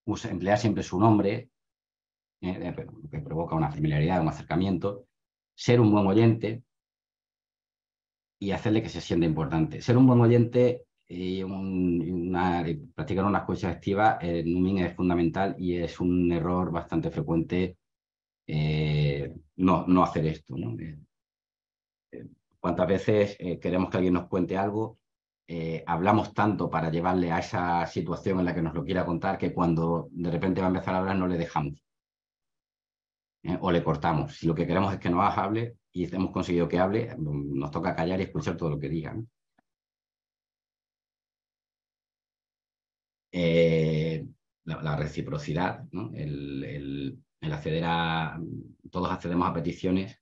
emplear siempre su nombre, que provoca una familiaridad, un acercamiento, ser un buen oyente y hacerle que se sienta importante. Ser un buen oyente y practicar una escucha activa en un es fundamental y es un error bastante frecuente no hacer esto, ¿no? ¿Cuántas veces queremos que alguien nos cuente algo? Hablamos tanto para llevarle a esa situación en la que nos lo quiera contar que cuando de repente va a empezar a hablar no le dejamos, o le cortamos. Si lo que queremos es que nos hable y hemos conseguido que hable, nos toca callar y escuchar todo lo que diga, ¿no? La reciprocidad, ¿no? El acceder todos accedemos a peticiones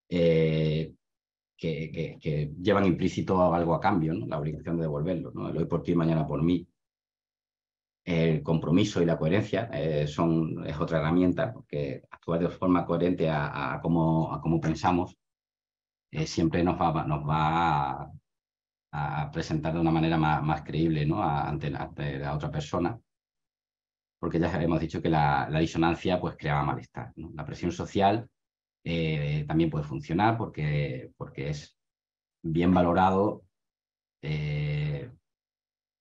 que llevan implícito algo a cambio, ¿no? La obligación de devolverlo, ¿no? El hoy por ti, mañana por mí. El compromiso y la coherencia es otra herramienta, porque actuar de forma coherente a cómo pensamos siempre nos va a presentar de una manera más creíble, ¿no? ante la otra persona, porque ya hemos dicho que la disonancia pues creaba malestar, ¿no? La presión social también puede funcionar porque es bien valorado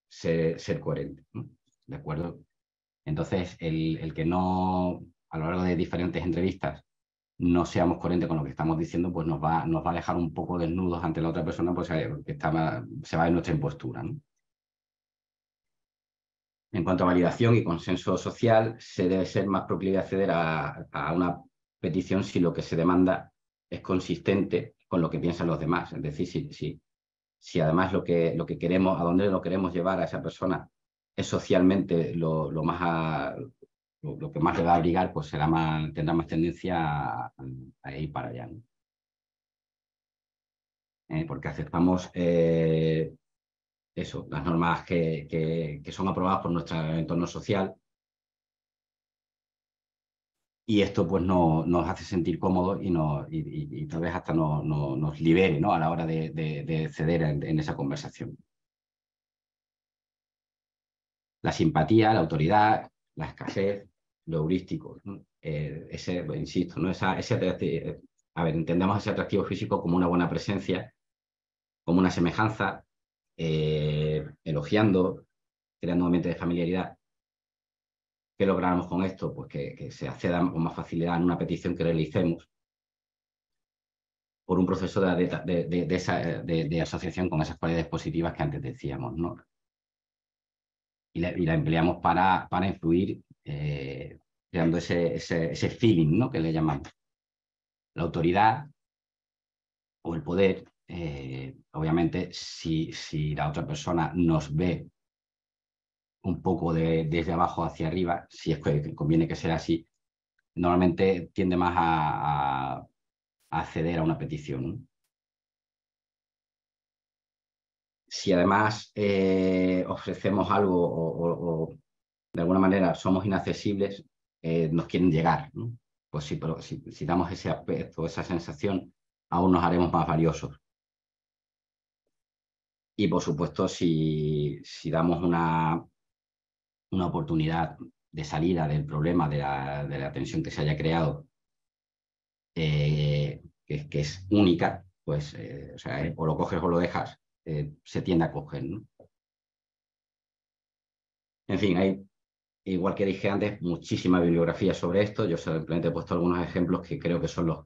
ser coherente, ¿no? ¿De acuerdo? Entonces, el que no, a lo largo de diferentes entrevistas, no seamos coherentes con lo que estamos diciendo, pues nos va a dejar un poco desnudos ante la otra persona, pues porque se va en nuestra impostura, ¿no? En cuanto a validación y consenso social, se debe ser más proclive a acceder a una petición si lo que se demanda es consistente con lo que piensan los demás. Es decir, si además lo que queremos, a dónde lo queremos llevar a esa persona es socialmente lo que más le va a abrigar, pues tendrá más tendencia a ir para allá, ¿no? Porque aceptamos eso, las normas que son aprobadas por nuestro entorno social, y esto pues nos hace sentir cómodos y tal vez hasta nos libere, ¿no?, a la hora de ceder en esa conversación. La simpatía, la autoridad, la escasez, lo heurístico, ¿no? Insisto, ¿no? A ver, entendemos ese atractivo físico como una buena presencia, como una semejanza, elogiando, creando un ambiente de familiaridad. ¿Qué logramos con esto? Pues que se acceda con más facilidad en una petición que realicemos por un proceso de asociación con esas cualidades positivas que antes decíamos, ¿no? Y la empleamos para influir, creando ese feeling, ¿no?, que le llamamos. La autoridad o el poder, obviamente, si la otra persona nos ve un poco desde abajo hacia arriba, si es que conviene que sea así, normalmente tiende más a acceder a una petición, ¿no? Si además ofrecemos algo o de alguna manera somos inaccesibles, nos quieren llegar, ¿no? Pues sí, pero si damos ese aspecto, esa sensación, aún nos haremos más valiosos. Y por supuesto, si damos una oportunidad de salida del problema, de la tensión que se haya creado, que es única, pues o sea, o lo coges o lo dejas, se tiende a coger, ¿no? En fin, igual que dije antes, muchísima bibliografía sobre esto. Yo simplemente he puesto algunos ejemplos que creo que son los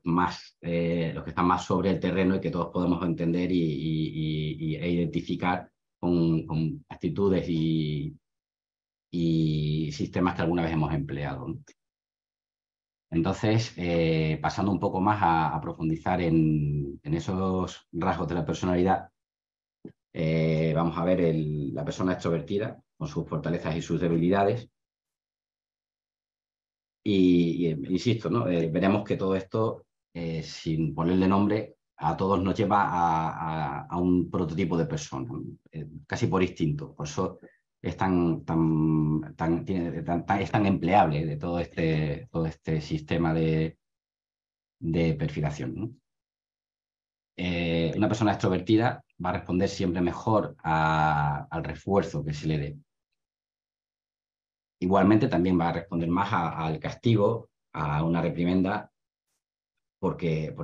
que están más sobre el terreno y que todos podemos entender e identificar con actitudes y sistemas que alguna vez hemos empleado, ¿no? Entonces, pasando un poco más a profundizar en esos rasgos de la personalidad, vamos a ver la persona extrovertida con sus fortalezas y sus debilidades. Insisto, ¿no? Veremos que todo esto, sin ponerle nombre, a todos nos lleva a un prototipo de persona, casi por instinto. Por eso es es tan empleable de todo este sistema de perfilación, ¿no? Una persona extrovertida va a responder siempre mejor al refuerzo que se le dé. Igualmente también va a responder más al castigo, a una reprimenda, porque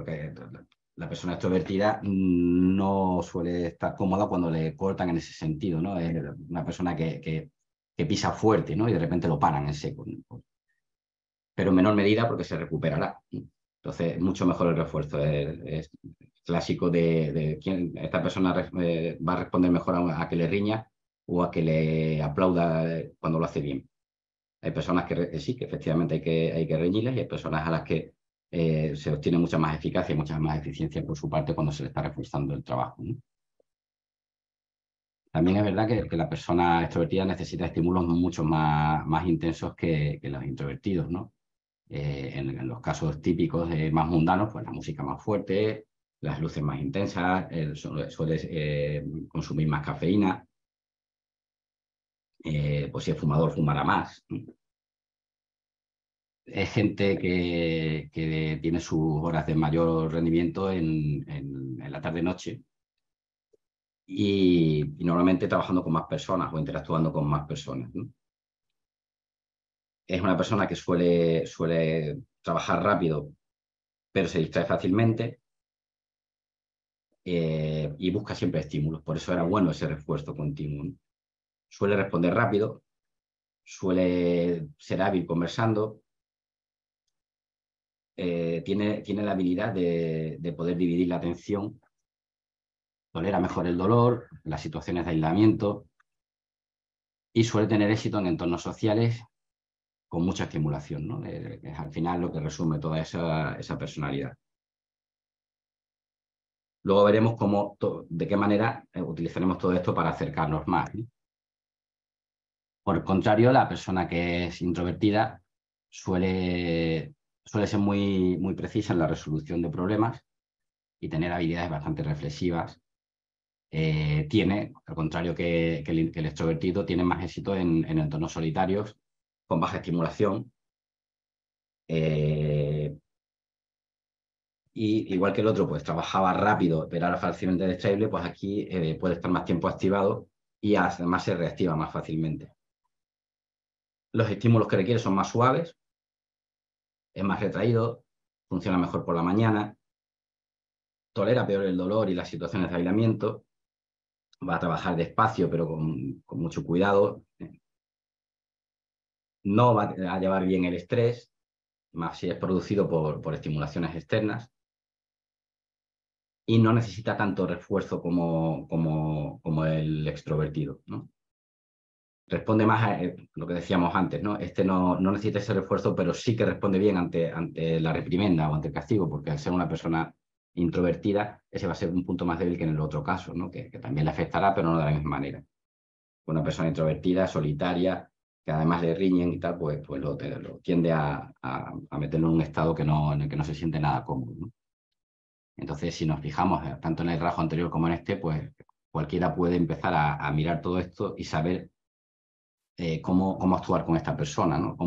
la persona extrovertida no suele estar cómoda cuando le cortan en ese sentido, ¿no? Es una persona que pisa fuerte, ¿no?, y de repente lo paran en seco, ¿no? Pero en menor medida porque se recuperará. Entonces, mucho mejor el refuerzo. Es clásico de quién esta persona va a responder mejor a que le riña o a que le aplauda cuando lo hace bien. Hay personas que sí, que efectivamente hay que reñirles, y hay personas a las que se obtiene mucha más eficacia y mucha más eficiencia por su parte cuando se le está reforzando el trabajo, ¿no? También es verdad que la persona extrovertida necesita estímulos mucho más intensos que los introvertidos, ¿no? En los casos típicos más mundanos, pues la música más fuerte, las luces más intensas, suele consumir más cafeína, pues si es fumador fumará más, ¿no? Es gente que tiene sus horas de mayor rendimiento en la tarde-noche y normalmente trabajando con más personas o interactuando con más personas, ¿no? Es una persona que suele trabajar rápido, pero se distrae fácilmente, y busca siempre estímulos. Por eso era bueno ese refuerzo continuo, ¿no? Suele responder rápido, suele ser hábil conversando, tiene la habilidad de poder dividir la atención, tolera mejor el dolor, las situaciones de aislamiento y suele tener éxito en entornos sociales con mucha estimulación, ¿no? Es al final lo que resume toda esa personalidad. Luego veremos de qué manera utilizaremos todo esto para acercarnos más, ¿no? Por el contrario, la persona que es introvertida suele ser muy precisa en la resolución de problemas y tener habilidades bastante reflexivas. Al contrario que el extrovertido, tiene más éxito en entornos solitarios, con baja estimulación. Y igual que el otro, pues trabajaba rápido, pero era fácilmente distraíble, pues aquí puede estar más tiempo activado y además se reactiva más fácilmente. Los estímulos que requiere son más suaves, es más retraído, funciona mejor por la mañana, tolera peor el dolor y las situaciones de aislamiento, va a trabajar despacio pero con mucho cuidado, no va a llevar bien el estrés, más si es producido por estimulaciones externas, y no necesita tanto refuerzo como el extrovertido, ¿no? Responde más a lo que decíamos antes, ¿no? Este no necesita ese refuerzo, pero sí que responde bien ante la reprimenda o ante el castigo, porque al ser una persona introvertida, ese va a ser un punto más débil que en el otro caso, ¿no? Que también le afectará, pero no de la misma manera. Una persona introvertida, solitaria, que además le riñen y tal, pues lo tiende a meterlo en un estado en el que no se siente nada cómodo, ¿no? Entonces, si nos fijamos tanto en el rasgo anterior como en este, pues cualquiera puede empezar a mirar todo esto y saber cómo actuar con esta persona, ¿no?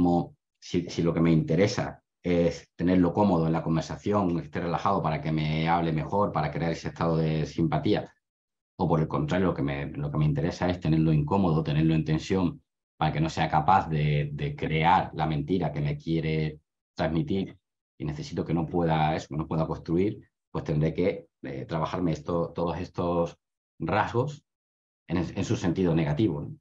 Si lo que me interesa es tenerlo cómodo en la conversación, que esté relajado para que me hable mejor, para crear ese estado de simpatía, o por el contrario, lo que me interesa es tenerlo incómodo, tenerlo en tensión, para que no sea capaz de crear la mentira que me quiere transmitir y necesito que no pueda construir, pues tendré que trabajarme todos estos rasgos en su sentido negativo, ¿no?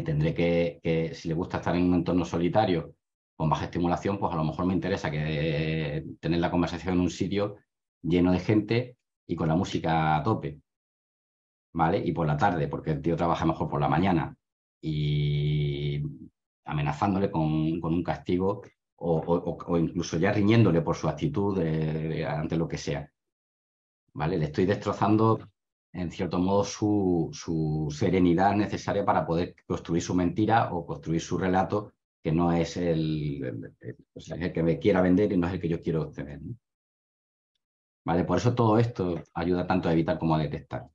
Tendré si le gusta estar en un entorno solitario con baja estimulación, pues a lo mejor me interesa tener la conversación en un sitio lleno de gente y con la música a tope, ¿vale? Y por la tarde, porque el tío trabaja mejor por la mañana y amenazándole con un castigo o incluso ya riñéndole por su actitud ante lo que sea, ¿vale? Le estoy destrozando, en cierto modo, su serenidad necesaria para poder construir su mentira o construir su relato, que no es o sea, el que me quiera vender y no es el que yo quiero obtener, ¿no? ¿Vale? Por eso todo esto ayuda tanto a evitar como a detectar.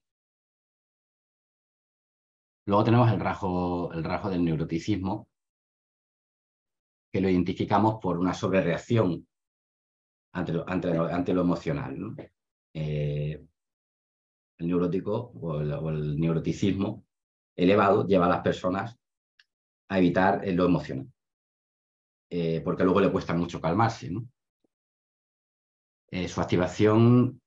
Luego tenemos el rasgo del neuroticismo, que lo identificamos por una sobrereacción ante lo emocional, ¿no? El neurótico o el neuroticismo elevado lleva a las personas a evitar lo emocional, porque luego le cuesta mucho calmarse, ¿no? Su activación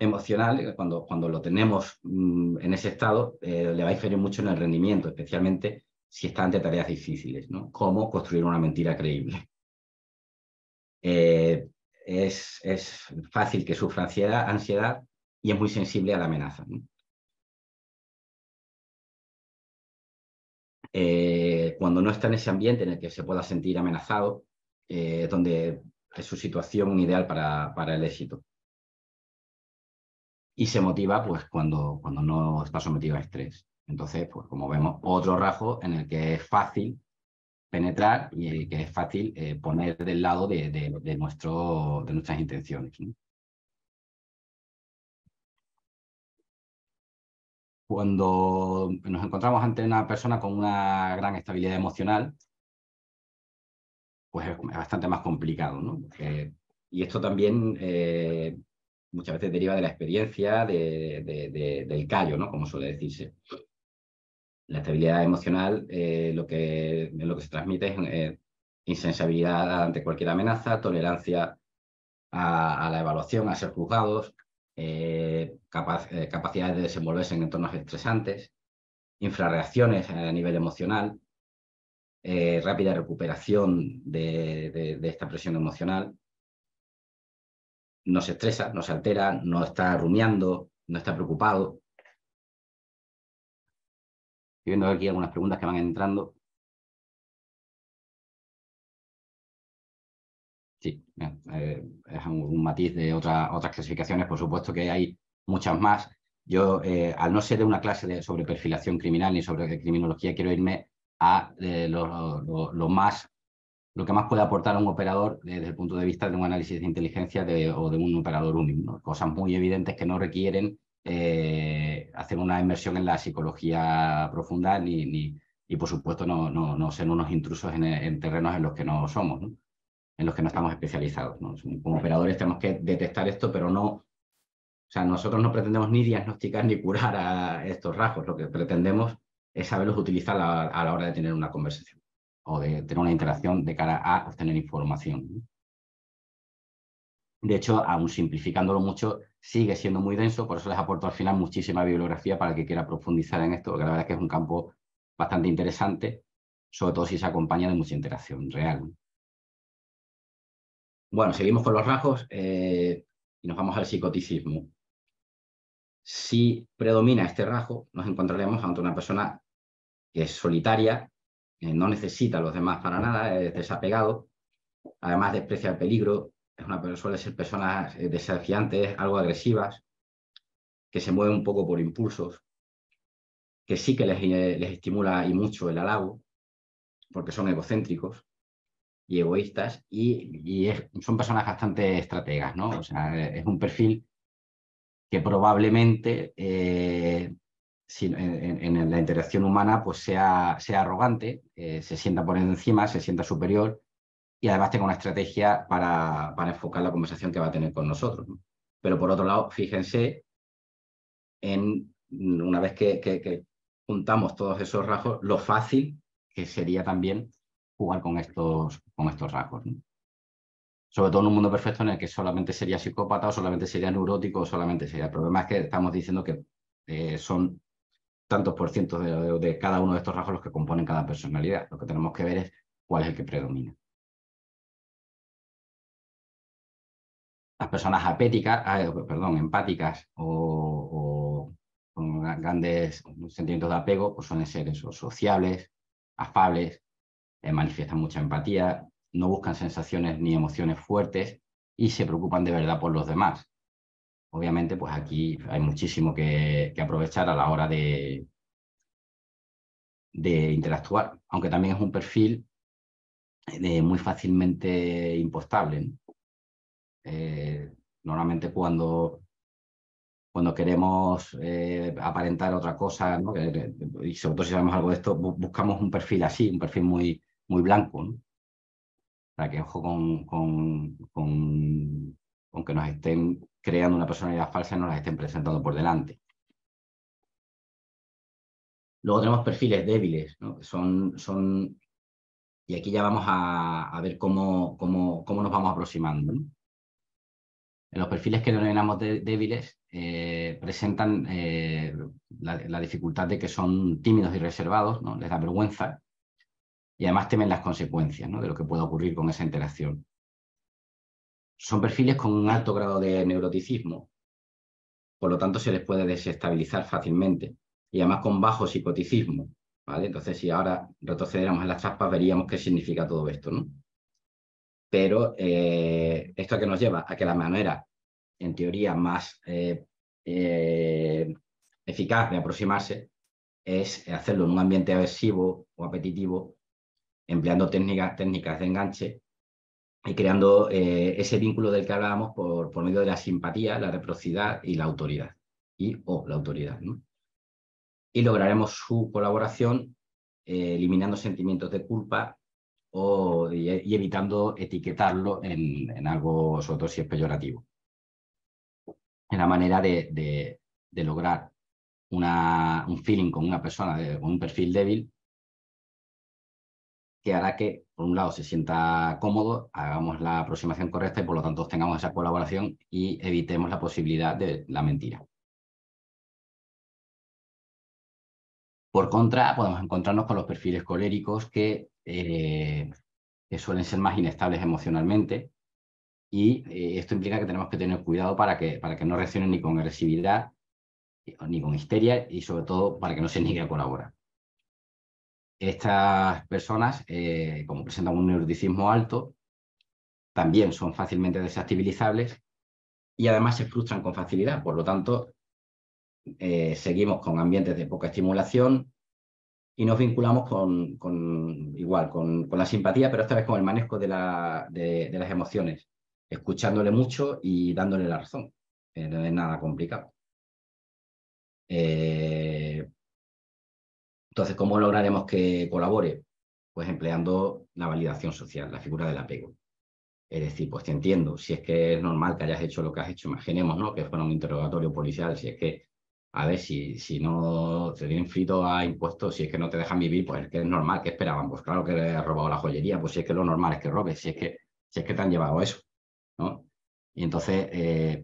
emocional, cuando lo tenemos en ese estado, le va a inferir mucho en el rendimiento, especialmente si está ante tareas difíciles, ¿no? Como construir una mentira creíble. Es fácil que sufra ansiedad y es muy sensible a la amenaza, ¿no? Cuando no está en ese ambiente en el que se pueda sentir amenazado, es donde es su situación ideal para el éxito. Y se motiva pues, cuando no está sometido a estrés. Entonces, pues como vemos, otro rasgo en el que es fácil penetrar y que es fácil poner del lado de nuestras intenciones, ¿no? Cuando nos encontramos ante una persona con una gran estabilidad emocional, pues es bastante más complicado, ¿no? Y esto también muchas veces deriva de la experiencia del callo, ¿no? Como suele decirse. La estabilidad emocional lo que se transmite es insensibilidad ante cualquier amenaza, tolerancia a la evaluación, a ser juzgados, capacidad de desenvolverse en entornos estresantes, infrarreacciones a nivel emocional, rápida recuperación de esta presión emocional, no se estresa, no se altera, no está rumiando, no está preocupado. Estoy viendo aquí algunas preguntas que van entrando. Sí, es un matiz de otras clasificaciones, por supuesto que hay muchas más. Yo, al no ser de una clase sobre perfilación criminal ni sobre criminología, quiero irme a lo que más puede aportar a un operador desde el punto de vista de un análisis de inteligencia o de un operador único, ¿no? Cosas muy evidentes que no requieren hacer una inmersión en la psicología profunda y por supuesto, no ser unos intrusos en terrenos en los que no somos, ¿no? En los que no estamos especializados, ¿no? Como operadores tenemos que detectar esto, pero no, o sea, nosotros no pretendemos ni diagnosticar ni curar a estos rasgos, lo que pretendemos es saberlos utilizar a la hora de tener una conversación o de tener una interacción de cara a obtener información, ¿no? De hecho, aún simplificándolo mucho, sigue siendo muy denso, por eso les aporto al final muchísima bibliografía para el que quiera profundizar en esto, porque la verdad es que es un campo bastante interesante, sobre todo si se acompaña de mucha interacción real, ¿no? Bueno, seguimos con los rasgos y nos vamos al psicoticismo. Si predomina este rasgo, nos encontraremos ante una persona que es solitaria, no necesita a los demás para nada, es desapegado, además desprecia el peligro, suele ser personas desafiantes, algo agresivas, que se mueven un poco por impulsos, que sí que les estimula y mucho el halago, porque son egocéntricos y egoístas, son personas bastante estrategas, ¿no? O sea, es un perfil que probablemente en la interacción humana pues sea arrogante, se sienta por encima, se sienta superior y además tenga una estrategia para enfocar la conversación que va a tener con nosotros, ¿no? Pero por otro lado, fíjense una vez que juntamos todos esos rasgos, lo fácil que sería también jugar con estos rasgos, ¿no? Sobre todo en un mundo perfecto en el que solamente sería psicópata o solamente sería neurótico o solamente sería... El problema es que estamos diciendo que son tantos por ciento de cada uno de estos rasgos los que componen cada personalidad. Lo que tenemos que ver es cuál es el que predomina. Las personas empáticas o con grandes sentimientos de apego, pues suelen ser esos sociables, afables, manifiestan mucha empatía, no buscan sensaciones ni emociones fuertes y se preocupan de verdad por los demás. Obviamente, pues aquí hay muchísimo que aprovechar a la hora de interactuar, aunque también es un perfil muy fácilmente impostable, ¿no? Normalmente cuando queremos aparentar otra cosa, ¿no? Y sobre todo si sabemos algo de esto, buscamos un perfil así, un perfil muy, muy blanco, ¿no? Para que, ojo, con que nos estén creando una personalidad falsa y nos la estén presentando por delante. Luego tenemos perfiles débiles, ¿no? Y aquí ya vamos a ver cómo nos vamos aproximando, ¿no? En los perfiles que denominamos débiles presentan la dificultad de que son tímidos y reservados, ¿no? Les da vergüenza y además temen las consecuencias, ¿no? De lo que pueda ocurrir con esa interacción. Son perfiles con un alto grado de neuroticismo, por lo tanto se les puede desestabilizar fácilmente y además con bajo psicoticismo, ¿vale? Entonces, si ahora retrocediéramos en las trampas, veríamos qué significa todo esto, ¿no? Pero esto a que nos lleva a que la manera, en teoría, más eficaz de aproximarse es hacerlo en un ambiente aversivo o apetitivo, empleando técnicas de enganche y creando ese vínculo del que hablábamos por medio de la simpatía, la reciprocidad y la autoridad, o la autoridad, ¿no? Y lograremos su colaboración eliminando sentimientos de culpa y evitando etiquetarlo en algo, sobre todo si es peyorativo. Es la manera de lograr un feeling con una persona con un perfil débil que hará que, por un lado, se sienta cómodo, hagamos la aproximación correcta y, por lo tanto, tengamos esa colaboración y evitemos la posibilidad de la mentira. Por contra, podemos encontrarnos con los perfiles coléricos que suelen ser más inestables emocionalmente y esto implica que tenemos que tener cuidado para que no reaccionen ni con agresividad ni con histeria y, sobre todo, para que no se niegue a colaborar. Estas personas, como presentan un neuroticismo alto, también son fácilmente desactivizables y además se frustran con facilidad. Por lo tanto, seguimos con ambientes de poca estimulación y nos vinculamos con la simpatía, pero esta vez con el manejo de las emociones, escuchándole mucho y dándole la razón. No es nada complicado. Entonces, ¿cómo lograremos que colabore? Pues empleando la validación social, la figura del apego. Es decir, pues te entiendo, si es que es normal que hayas hecho lo que has hecho, imaginemos, ¿no? Que fuera un interrogatorio policial, si es que, a ver, si no te tienen frito a impuestos, si es que no te dejan vivir, pues es que es normal, ¿qué esperaban? Pues claro que le has robado la joyería, pues si es que lo normal es que robes, si es que te han llevado eso, ¿no? Y entonces,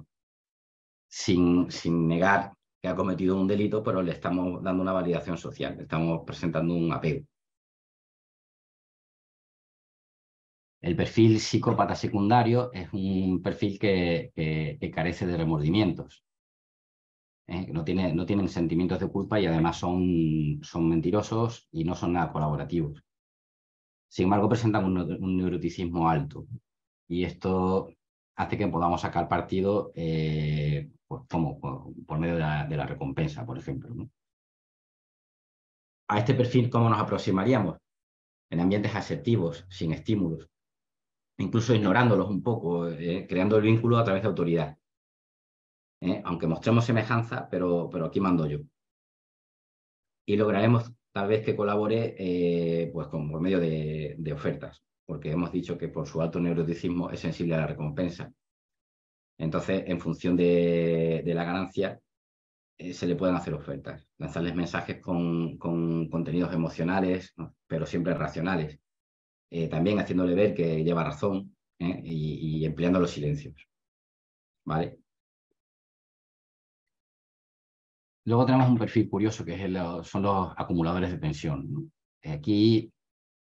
sin negar que ha cometido un delito, pero le estamos dando una validación social, le estamos presentando un apego. El perfil psicópata secundario es un perfil que carece de remordimientos. No tienen sentimientos de culpa y además son mentirosos y no son nada colaborativos. Sin embargo, presentan un neuroticismo alto y esto hace que podamos sacar partido pues, por medio de la recompensa, por ejemplo, ¿no? A este perfil, ¿cómo nos aproximaríamos? En ambientes asertivos, sin estímulos, incluso ignorándolos un poco, creando el vínculo a través de autoridad. Aunque mostremos semejanza, pero aquí mando yo. Y lograremos tal vez que colabore pues por medio de ofertas, porque hemos dicho que por su alto neuroticismo es sensible a la recompensa. Entonces, en función de la ganancia, se le pueden hacer ofertas, lanzarles mensajes con contenidos emocionales, ¿no? Pero siempre racionales. También haciéndole ver que lleva razón, y empleando los silencios. ¿Vale? Luego tenemos un perfil curioso que son los acumuladores de tensión, ¿no? Aquí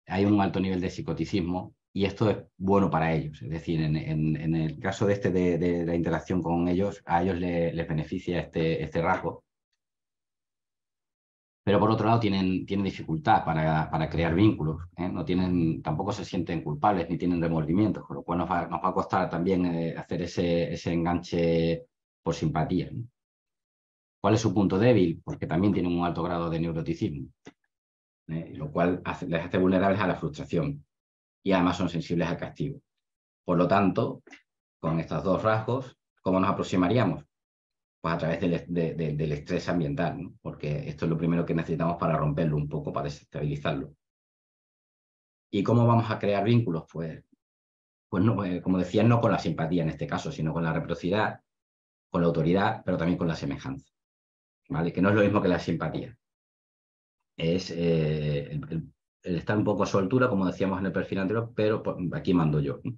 hay un alto nivel de psicoticismo y esto es bueno para ellos. Es decir, en el caso de la interacción con ellos, a ellos les beneficia este rasgo. Pero por otro lado tienen dificultad para crear vínculos, ¿eh? Tampoco se sienten culpables ni tienen remordimientos, con lo cual nos va a costar también hacer ese enganche por simpatía, ¿no? ¿Cuál es su punto débil? Porque también tienen un alto grado de neuroticismo, lo cual les hace vulnerables a la frustración y además son sensibles al castigo. Por lo tanto, con estos dos rasgos, ¿cómo nos aproximaríamos? Pues a través del estrés ambiental, ¿no? Porque esto es lo primero que necesitamos para romperlo un poco, para desestabilizarlo. ¿Y cómo vamos a crear vínculos? Pues no, como decía, no con la simpatía en este caso, sino con la reciprocidad, con la autoridad, pero también con la semejanza, ¿vale? Que no es lo mismo que la simpatía. Es el estar un poco a su altura, como decíamos en el perfil anterior, pero aquí mando yo, ¿no?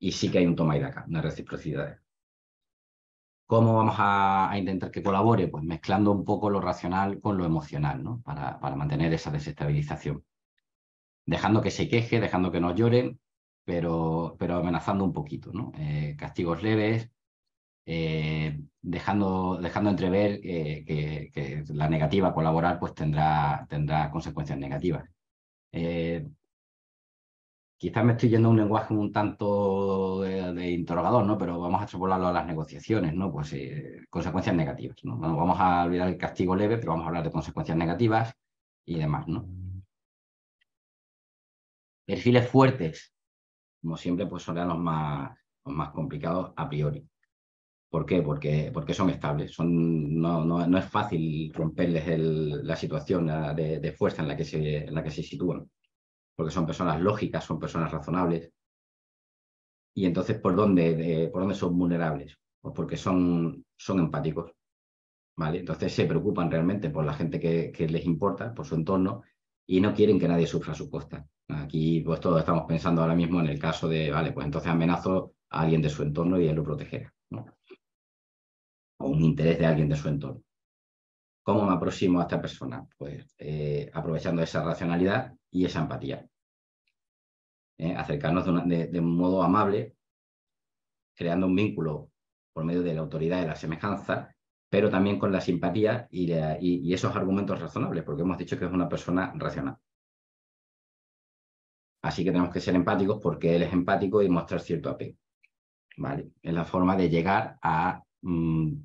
Y sí que hay un toma y daca, una reciprocidad. ¿Cómo vamos a intentar que colabore? Pues mezclando un poco lo racional con lo emocional, ¿no? Para mantener esa desestabilización. Dejando que se queje, dejando que nos lloren, pero amenazando un poquito, ¿no? Castigos leves, dejando entrever que la negativa a colaborar pues tendrá consecuencias negativas. Quizás me estoy yendo a un lenguaje un tanto de interrogador, ¿no? Pero vamos a extrapolarlo a las negociaciones, ¿no? Pues consecuencias negativas, ¿no? Bueno, vamos a olvidar el castigo leve, pero vamos a hablar de consecuencias negativas y demás, ¿no? Perfiles fuertes, como siempre, pues son los más complicados a priori. ¿Por qué? Porque son estables. No es fácil romperles la situación de fuerza en la que se sitúan. Porque son personas lógicas, son personas razonables. Y entonces, ¿por dónde son vulnerables? Pues porque son empáticos, ¿vale? Entonces se preocupan realmente por la gente que les importa, por su entorno, y no quieren que nadie sufra a su costa. Aquí, pues todos estamos pensando ahora mismo en el caso de, vale, pues entonces amenazo a alguien de su entorno y él lo protegerá, ¿no? O un interés de alguien de su entorno. ¿Cómo me aproximo a esta persona? Pues aprovechando esa racionalidad y esa empatía. Acercarnos de un modo amable, creando un vínculo por medio de la autoridad y la semejanza, pero también con la simpatía y esos argumentos razonables, porque hemos dicho que es una persona racional. Así que tenemos que ser empáticos porque él es empático y mostrar cierto apego. ¿Vale? Es la forma de llegar a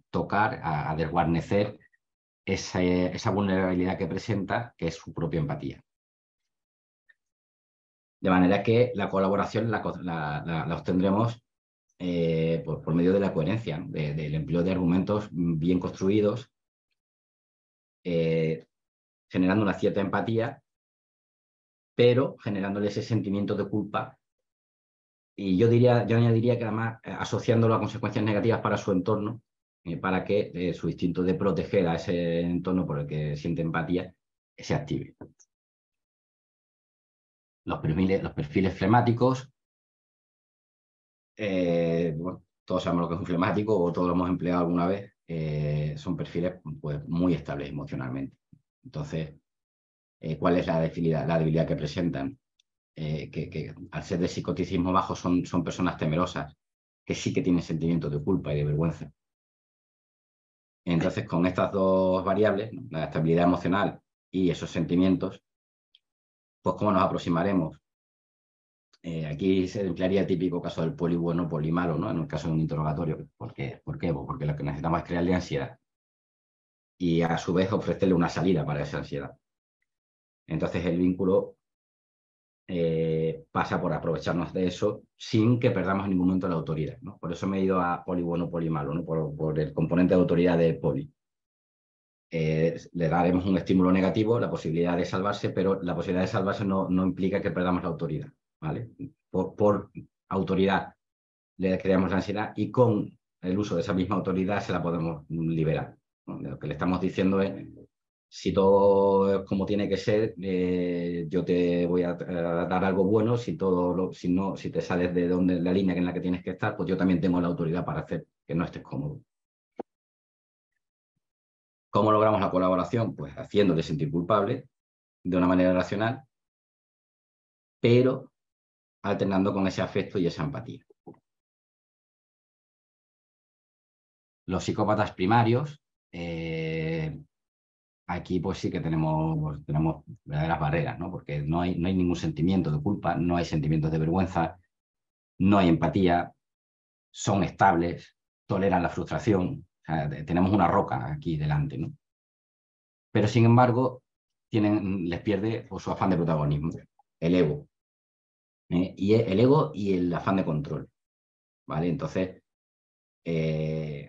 tocar, a desguarnecer esa vulnerabilidad que presenta, que es su propia empatía. De manera que la colaboración la obtendremos por medio de la coherencia, ¿no? Del empleo de argumentos bien construidos, generando una cierta empatía, pero generándole ese sentimiento de culpa. Y yo añadiría que además asociándolo a consecuencias negativas para su entorno, para que su instinto de proteger a ese entorno por el que siente empatía se active. Los perfiles flemáticos, bueno, todos sabemos lo que es un flemático o todos lo hemos empleado alguna vez, son perfiles pues, muy estables emocionalmente. Entonces, ¿cuál es la debilidad que presentan? Que al ser de psicoticismo bajo son personas temerosas, que sí que tienen sentimientos de culpa y de vergüenza. Entonces, con estas dos variables, ¿no? La estabilidad emocional y esos sentimientos, pues ¿cómo nos aproximaremos? Aquí se emplearía el típico caso del poli bueno, poli malo, ¿no? En el caso de un interrogatorio. ¿Por qué? ¿Por qué? Pues porque lo que necesitamos es crearle ansiedad y a su vez ofrecerle una salida para esa ansiedad. Entonces el vínculo pasa por aprovecharnos de eso sin que perdamos en ningún momento la autoridad, ¿no? Por eso me he ido a poli bueno, poli malo, ¿no? Por el componente de autoridad de poli. Le daremos un estímulo negativo, la posibilidad de salvarse, pero la posibilidad de salvarse no implica que perdamos la autoridad, ¿vale? Por autoridad le creamos la ansiedad y con el uso de esa misma autoridad se la podemos liberar, ¿no? Lo que le estamos diciendo es, si todo es como tiene que ser, yo te voy a dar algo bueno, si te sales de la línea en la que tienes que estar, pues yo también tengo la autoridad para hacer que no estés cómodo. ¿Cómo logramos la colaboración? Pues haciéndote sentir culpable de una manera racional, pero alternando con ese afecto y esa empatía. Los psicópatas primarios, aquí pues sí que tenemos verdaderas barreras, ¿no? Porque no hay ningún sentimiento de culpa, no hay sentimientos de vergüenza, no hay empatía, son estables, toleran la frustración. O sea, tenemos una roca aquí delante, ¿no? Pero sin embargo, les pierde pues, su afán de protagonismo, el ego. Y el ego y el afán de control, ¿vale? Entonces,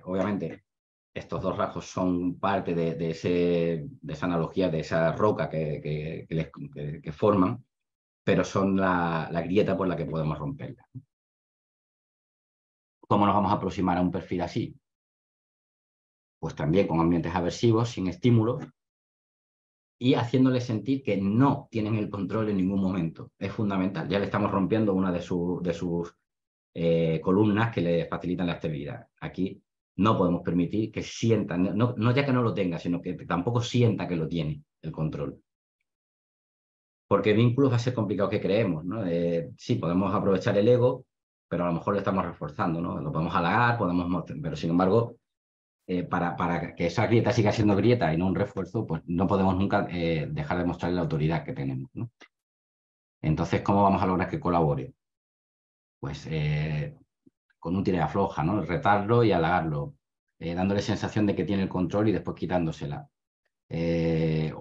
obviamente, estos dos rasgos son parte de esa analogía, de esa roca que forman, pero son la grieta por la que podemos romperla. ¿Cómo nos vamos a aproximar a un perfil así? Pues también con ambientes aversivos, sin estímulos, y haciéndoles sentir que no tienen el control en ningún momento. Es fundamental. Ya le estamos rompiendo una de sus columnas que le facilitan la estabilidad. Aquí no podemos permitir que sientan, no ya que no lo tenga, sino que tampoco sienta que lo tiene el control. Porque vínculos va a ser complicado que creemos, ¿no? Sí, podemos aprovechar el ego, pero a lo mejor lo estamos reforzando, ¿no? Lo podemos halagar, pero sin embargo, para que esa grieta siga siendo grieta y no un refuerzo, pues no podemos nunca dejar de mostrar la autoridad que tenemos, ¿no? Entonces, ¿cómo vamos a lograr que colabore? Pues con un tira y afloja, ¿no? Retarlo y halagarlo, dándole sensación de que tiene el control y después quitándosela.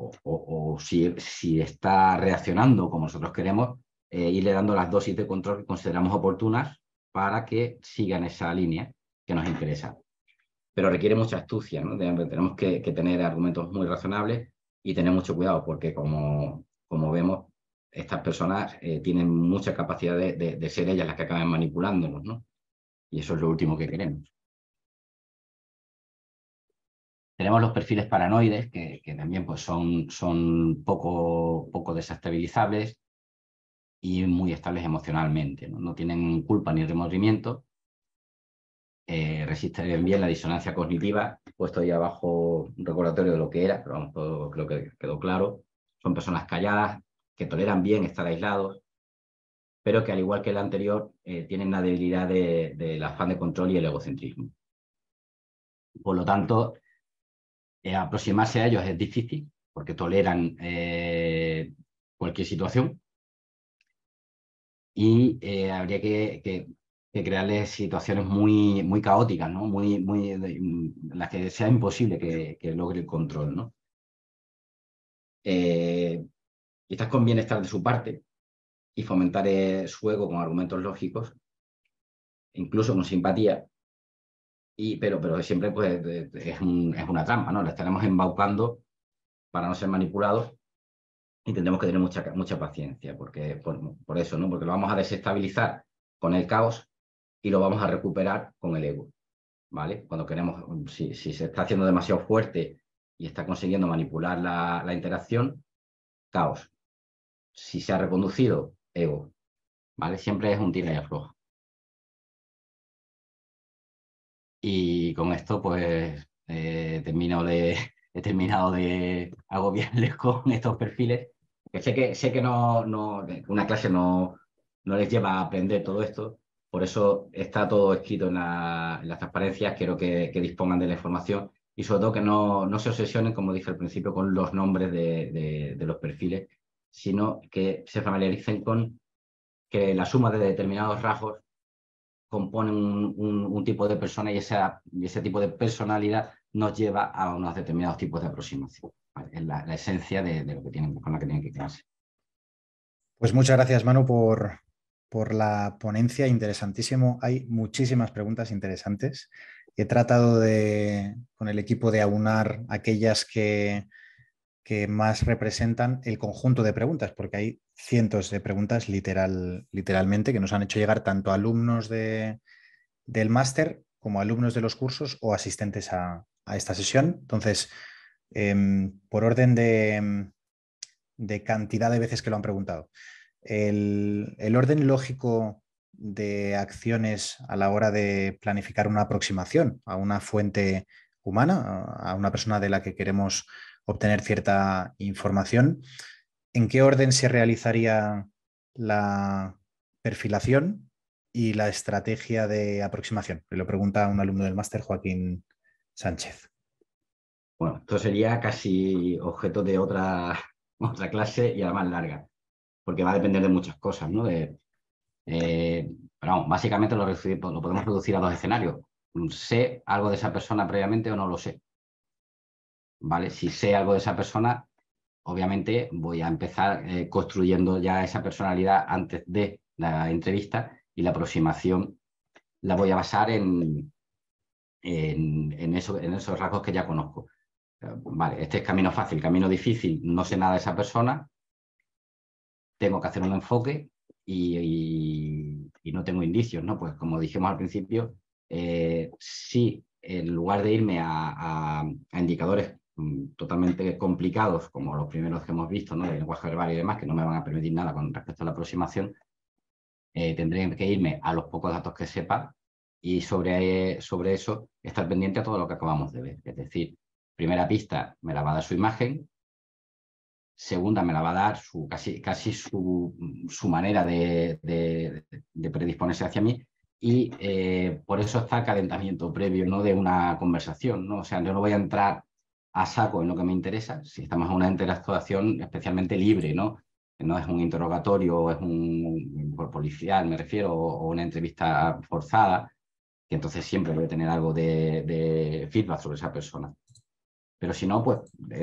O si está reaccionando como nosotros queremos, irle dando las dosis de control que consideramos oportunas para que sigan esa línea que nos interesa. Pero requiere mucha astucia, ¿no? Tenemos que tener argumentos muy razonables y tener mucho cuidado porque como vemos, estas personas tienen mucha capacidad de ser ellas las que acaban manipulándonos, ¿no? Y eso es lo último que queremos. Tenemos los perfiles paranoides, que también pues, son poco desestabilizables y muy estables emocionalmente. No tienen culpa ni remordimiento, resisten bien la disonancia cognitiva. He puesto ahí abajo un recordatorio de lo que era, pero vamos, todo creo que quedó claro. Son personas calladas, que toleran bien estar aislados, pero que al igual que el anterior, tienen la debilidad del afán de control y el egocentrismo. Por lo tanto, aproximarse a ellos es difícil porque toleran cualquier situación y habría que crearles situaciones muy, muy caóticas, ¿no? En las que sea imposible que logre el control, ¿no? Quizás conviene estar de su parte y fomentar su ego con argumentos lógicos, incluso con simpatía, pero siempre pues, es una trampa, ¿no? Le estaremos embaucando para no ser manipulados y tendremos que tener mucha paciencia por eso, ¿no? Porque lo vamos a desestabilizar con el caos y lo vamos a recuperar con el ego, ¿vale? Cuando queremos, si se está haciendo demasiado fuerte y está consiguiendo manipular la interacción, caos. Si se ha reconducido, ego, ¿vale? Siempre es un tira y afloja. Y con esto, pues, he terminado de agobiarles con estos perfiles, que sé que una clase no les lleva a aprender todo esto, por eso está todo escrito en las transparencias, quiero que dispongan de la información y sobre todo que no se obsesionen, como dije al principio, con los nombres de los perfiles, sino que se familiaricen con que la suma de determinados rasgos compone un tipo de persona y ese tipo de personalidad nos lleva a unos determinados tipos de aproximación. ¿Vale? Es la esencia de lo que tienen, con la que tienen que quedarse. Pues muchas gracias, Manu, por la ponencia, interesantísimo. Hay muchísimas preguntas interesantes. He tratado con el equipo de aunar aquellas que más representan el conjunto de preguntas, porque hay cientos de preguntas literalmente que nos han hecho llegar tanto alumnos del máster como alumnos de los cursos o asistentes a esta sesión. Entonces, por orden de cantidad de veces que lo han preguntado. El orden lógico de acciones a la hora de planificar una aproximación a una fuente humana, a una persona de la que queremos obtener cierta información, ¿en qué orden se realizaría la perfilación y la estrategia de aproximación? Me lo pregunta un alumno del máster, Joaquín Sánchez. Bueno, esto sería casi objeto de otra clase y además larga, porque va a depender de muchas cosas, ¿no? Pero vamos, básicamente lo podemos reducir a dos escenarios. ¿Sé algo de esa persona previamente o no lo sé? ¿Vale? Si sé algo de esa persona, obviamente voy a empezar construyendo ya esa personalidad antes de la entrevista y la aproximación la voy a basar en esos rasgos que ya conozco. Vale, este es camino fácil, camino difícil, no sé nada de esa persona, tengo que hacer un enfoque y no tengo indicios, ¿no? Pues como dijimos al principio, si en lugar de irme a indicadores totalmente complicados, como los primeros que hemos visto, ¿no? De lenguaje verbal y demás, que no me van a permitir nada con respecto a la aproximación, tendré que irme a los pocos datos que sepa y sobre eso estar pendiente a todo lo que acabamos de ver. Es decir, primera pista me la va a dar su imagen, segunda me la va a dar casi su manera de predisponerse hacia mí y por eso está el calentamiento previo, ¿no? De una conversación, ¿no? O sea, yo no voy a entrar a saco en lo que me interesa, si estamos en una interactuación especialmente libre, ¿no? No es un interrogatorio, es por policial, me refiero, o una entrevista forzada, que entonces siempre voy a tener algo de feedback sobre esa persona. Pero si no, pues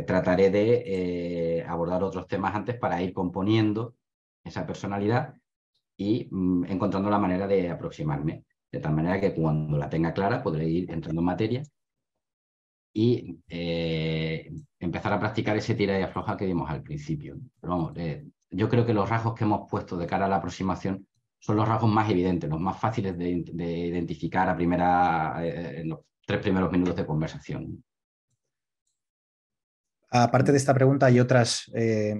trataré de abordar otros temas antes para ir componiendo esa personalidad y encontrando la manera de aproximarme. De tal manera que cuando la tenga clara podré ir entrando en materia y empezar a practicar ese tira y afloja que vimos al principio. Pero vamos, yo creo que los rasgos que hemos puesto de cara a la aproximación son los rasgos más evidentes, los más fáciles de identificar en los 3 primeros minutos de conversación. Aparte de esta pregunta, hay otras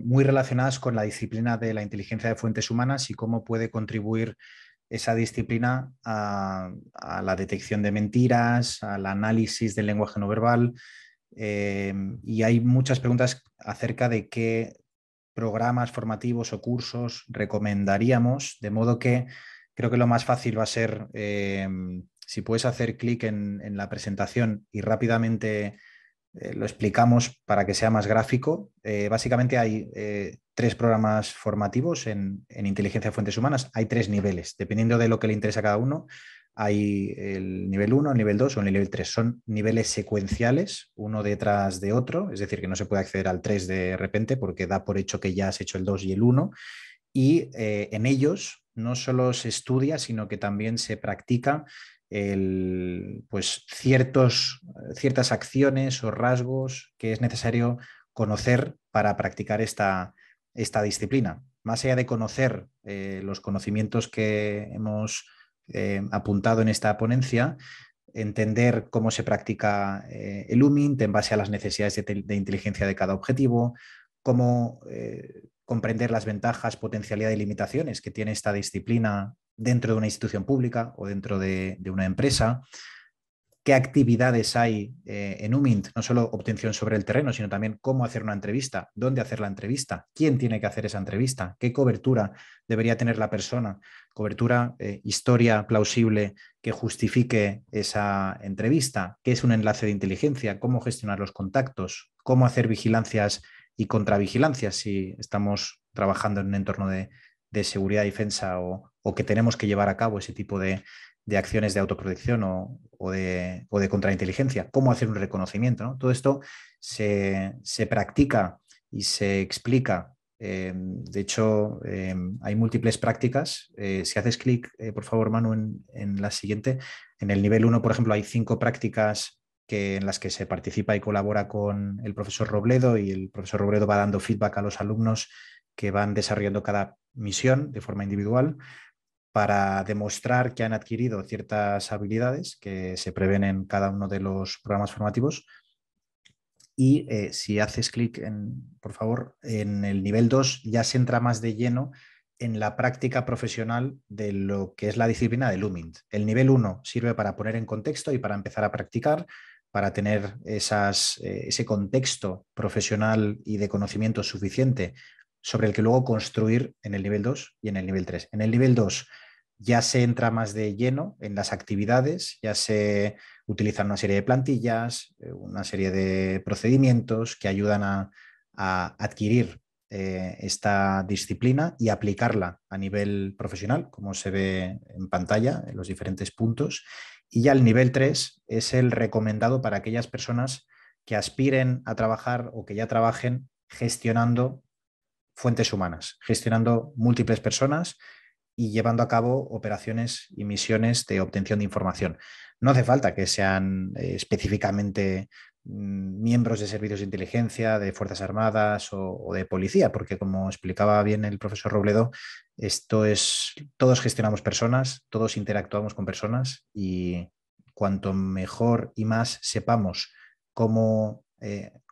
muy relacionadas con la disciplina de la inteligencia de fuentes humanas y cómo puede contribuir esa disciplina a la detección de mentiras, al análisis del lenguaje no verbal. Y hay muchas preguntas acerca de qué programas formativos o cursos recomendaríamos, de modo que creo que lo más fácil va a ser, si puedes hacer clic en la presentación y rápidamente lo explicamos para que sea más gráfico. Básicamente hay 3 programas formativos en inteligencia de fuentes humanas. Hay 3 niveles, dependiendo de lo que le interesa a cada uno. Hay el nivel 1, el nivel 2 o el nivel 3. Son niveles secuenciales, uno detrás de otro, es decir, que no se puede acceder al 3 de repente porque da por hecho que ya has hecho el 2 y el 1. Y en ellos no solo se estudia, sino que también se practica pues ciertas acciones o rasgos que es necesario conocer para practicar esta disciplina. Más allá de conocer los conocimientos que hemos apuntado en esta ponencia, entender cómo se practica el UMINT en base a las necesidades de inteligencia de cada objetivo, cómo comprender las ventajas, potencialidad y limitaciones que tiene esta disciplina dentro de una institución pública o dentro de una empresa, qué actividades hay en UMINT, no solo obtención sobre el terreno, sino también cómo hacer una entrevista, dónde hacer la entrevista, quién tiene que hacer esa entrevista, qué cobertura debería tener la persona, cobertura, historia plausible que justifique esa entrevista, qué es un enlace de inteligencia, cómo gestionar los contactos, cómo hacer vigilancias y contravigilancias si estamos trabajando en un entorno de seguridad y defensa o que tenemos que llevar a cabo ese tipo de acciones de autoprotección o de contrainteligencia, cómo hacer un reconocimiento, ¿no? Todo esto se practica y se explica. De hecho, hay múltiples prácticas. Si haces clic, por favor, Manu, en la siguiente, en el nivel 1, por ejemplo, hay 5 prácticas en las que se participa y colabora con el profesor Robledo, y el profesor Robledo va dando feedback a los alumnos que van desarrollando cada misión de forma individual para demostrar que han adquirido ciertas habilidades que se prevén en cada uno de los programas formativos. Y si haces clic, por favor, en el nivel 2 ya se entra más de lleno en la práctica profesional de lo que es la disciplina del UMINT. El nivel 1 sirve para poner en contexto y para empezar a practicar, para tener ese contexto profesional y de conocimiento suficiente sobre el que luego construir en el nivel 2 y en el nivel 3. En el nivel 2 ya se entra más de lleno en las actividades, ya se utilizan una serie de plantillas, una serie de procedimientos que ayudan a adquirir esta disciplina y aplicarla a nivel profesional, como se ve en pantalla, en los diferentes puntos. Y ya el nivel 3 es el recomendado para aquellas personas que aspiren a trabajar o que ya trabajen gestionando fuentes humanas, gestionando múltiples personas y llevando a cabo operaciones y misiones de obtención de información. No hace falta que sean específicamente miembros de servicios de inteligencia, de Fuerzas Armadas o de policía, porque como explicaba bien el profesor Robledo, todos gestionamos personas, todos interactuamos con personas, y cuanto mejor y más sepamos cómo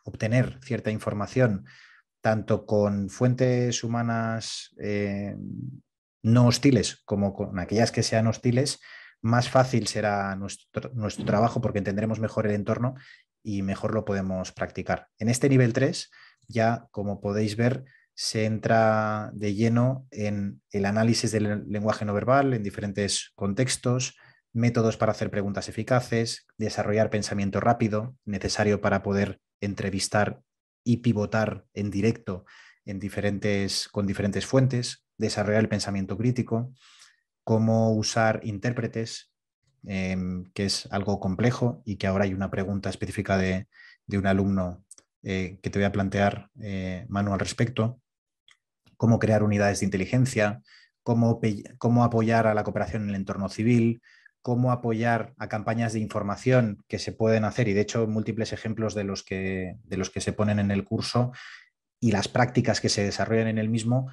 obtener cierta información, tanto con fuentes humanas no hostiles como con aquellas que sean hostiles, más fácil será nuestro trabajo porque entenderemos mejor el entorno y mejor lo podemos practicar. En este nivel 3, ya como podéis ver, se entra de lleno en el análisis del lenguaje no verbal en diferentes contextos, métodos para hacer preguntas eficaces, desarrollar pensamiento rápido, necesario para poder entrevistar y pivotar en directo con diferentes fuentes, desarrollar el pensamiento crítico, cómo usar intérpretes, que es algo complejo y que ahora hay una pregunta específica de un alumno que te voy a plantear, Manu, al respecto, cómo crear unidades de inteligencia, cómo apoyar a la cooperación en el entorno civil, cómo apoyar a campañas de información que se pueden hacer, y de hecho múltiples ejemplos de los que se ponen en el curso y las prácticas que se desarrollan en el mismo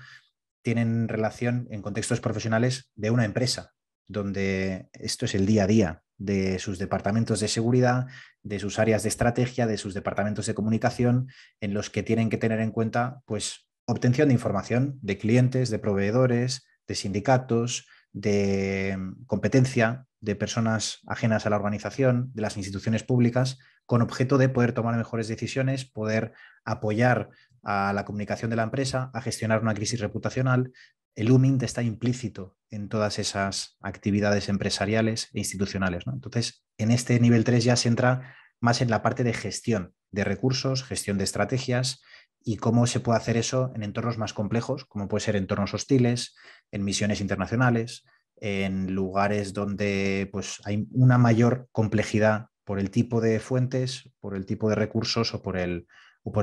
tienen relación en contextos profesionales de una empresa, donde esto es el día a día de sus departamentos de seguridad, de sus áreas de estrategia, de sus departamentos de comunicación, en los que tienen que tener en cuenta pues obtención de información de clientes, de proveedores, de sindicatos, de competencia, de personas ajenas a la organización, de las instituciones públicas, con objeto de poder tomar mejores decisiones, poder apoyar a la comunicación de la empresa, a gestionar una crisis reputacional. El UMINT está implícito en todas esas actividades empresariales e institucionales, ¿no? Entonces, en este nivel 3 ya se entra más en la parte de gestión de recursos, gestión de estrategias y cómo se puede hacer eso en entornos más complejos, como puede ser entornos hostiles, en misiones internacionales, en lugares donde pues, hay una mayor complejidad por el tipo de fuentes, por el tipo de recursos o por el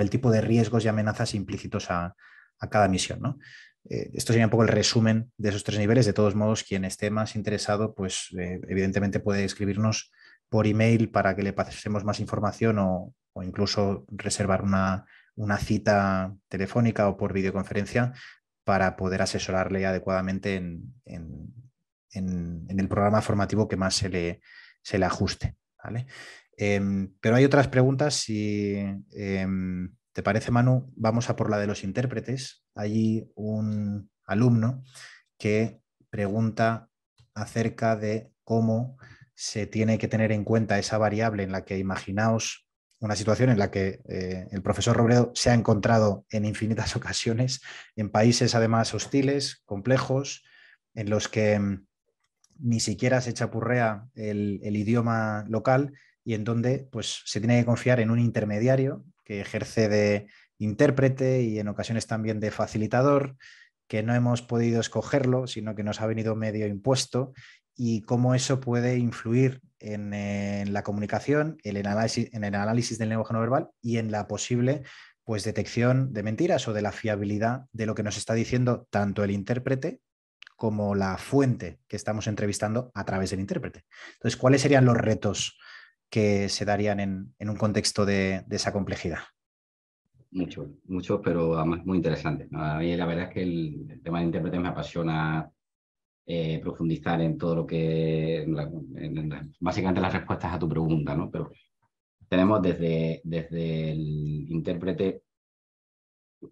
tipo de riesgos y amenazas implícitos a cada misión, ¿no? Esto sería un poco el resumen de esos tres niveles. De todos modos, quien esté más interesado, pues evidentemente puede escribirnos por email para que le pasemos más información o incluso reservar una cita telefónica o por videoconferencia para poder asesorarle adecuadamente en el programa formativo que más se le ajuste. ¿Vale? Pero hay otras preguntas. Si te parece, Manu, vamos a por la de los intérpretes. Hay un alumno que pregunta acerca de cómo se tiene que tener en cuenta esa variable en la que imaginaos una situación en la que el profesor Robledo se ha encontrado en infinitas ocasiones en países además hostiles, complejos, en los que ni siquiera se chapurrea el idioma local y en donde pues, se tiene que confiar en un intermediario que ejerce de intérprete y en ocasiones también de facilitador, que no hemos podido escogerlo, sino que nos ha venido medio impuesto, y cómo eso puede influir en la comunicación, en el análisis del lenguaje no verbal y en la posible pues, detección de mentiras o de la fiabilidad de lo que nos está diciendo tanto el intérprete como la fuente que estamos entrevistando a través del intérprete. Entonces, ¿cuáles serían los retos que se darían en un contexto de esa complejidad? Mucho, pero además muy interesante, ¿no? A mí la verdad es que el tema de intérpretes me apasiona profundizar en todo lo que, básicamente las respuestas a tu pregunta, ¿no? Pero tenemos desde el intérprete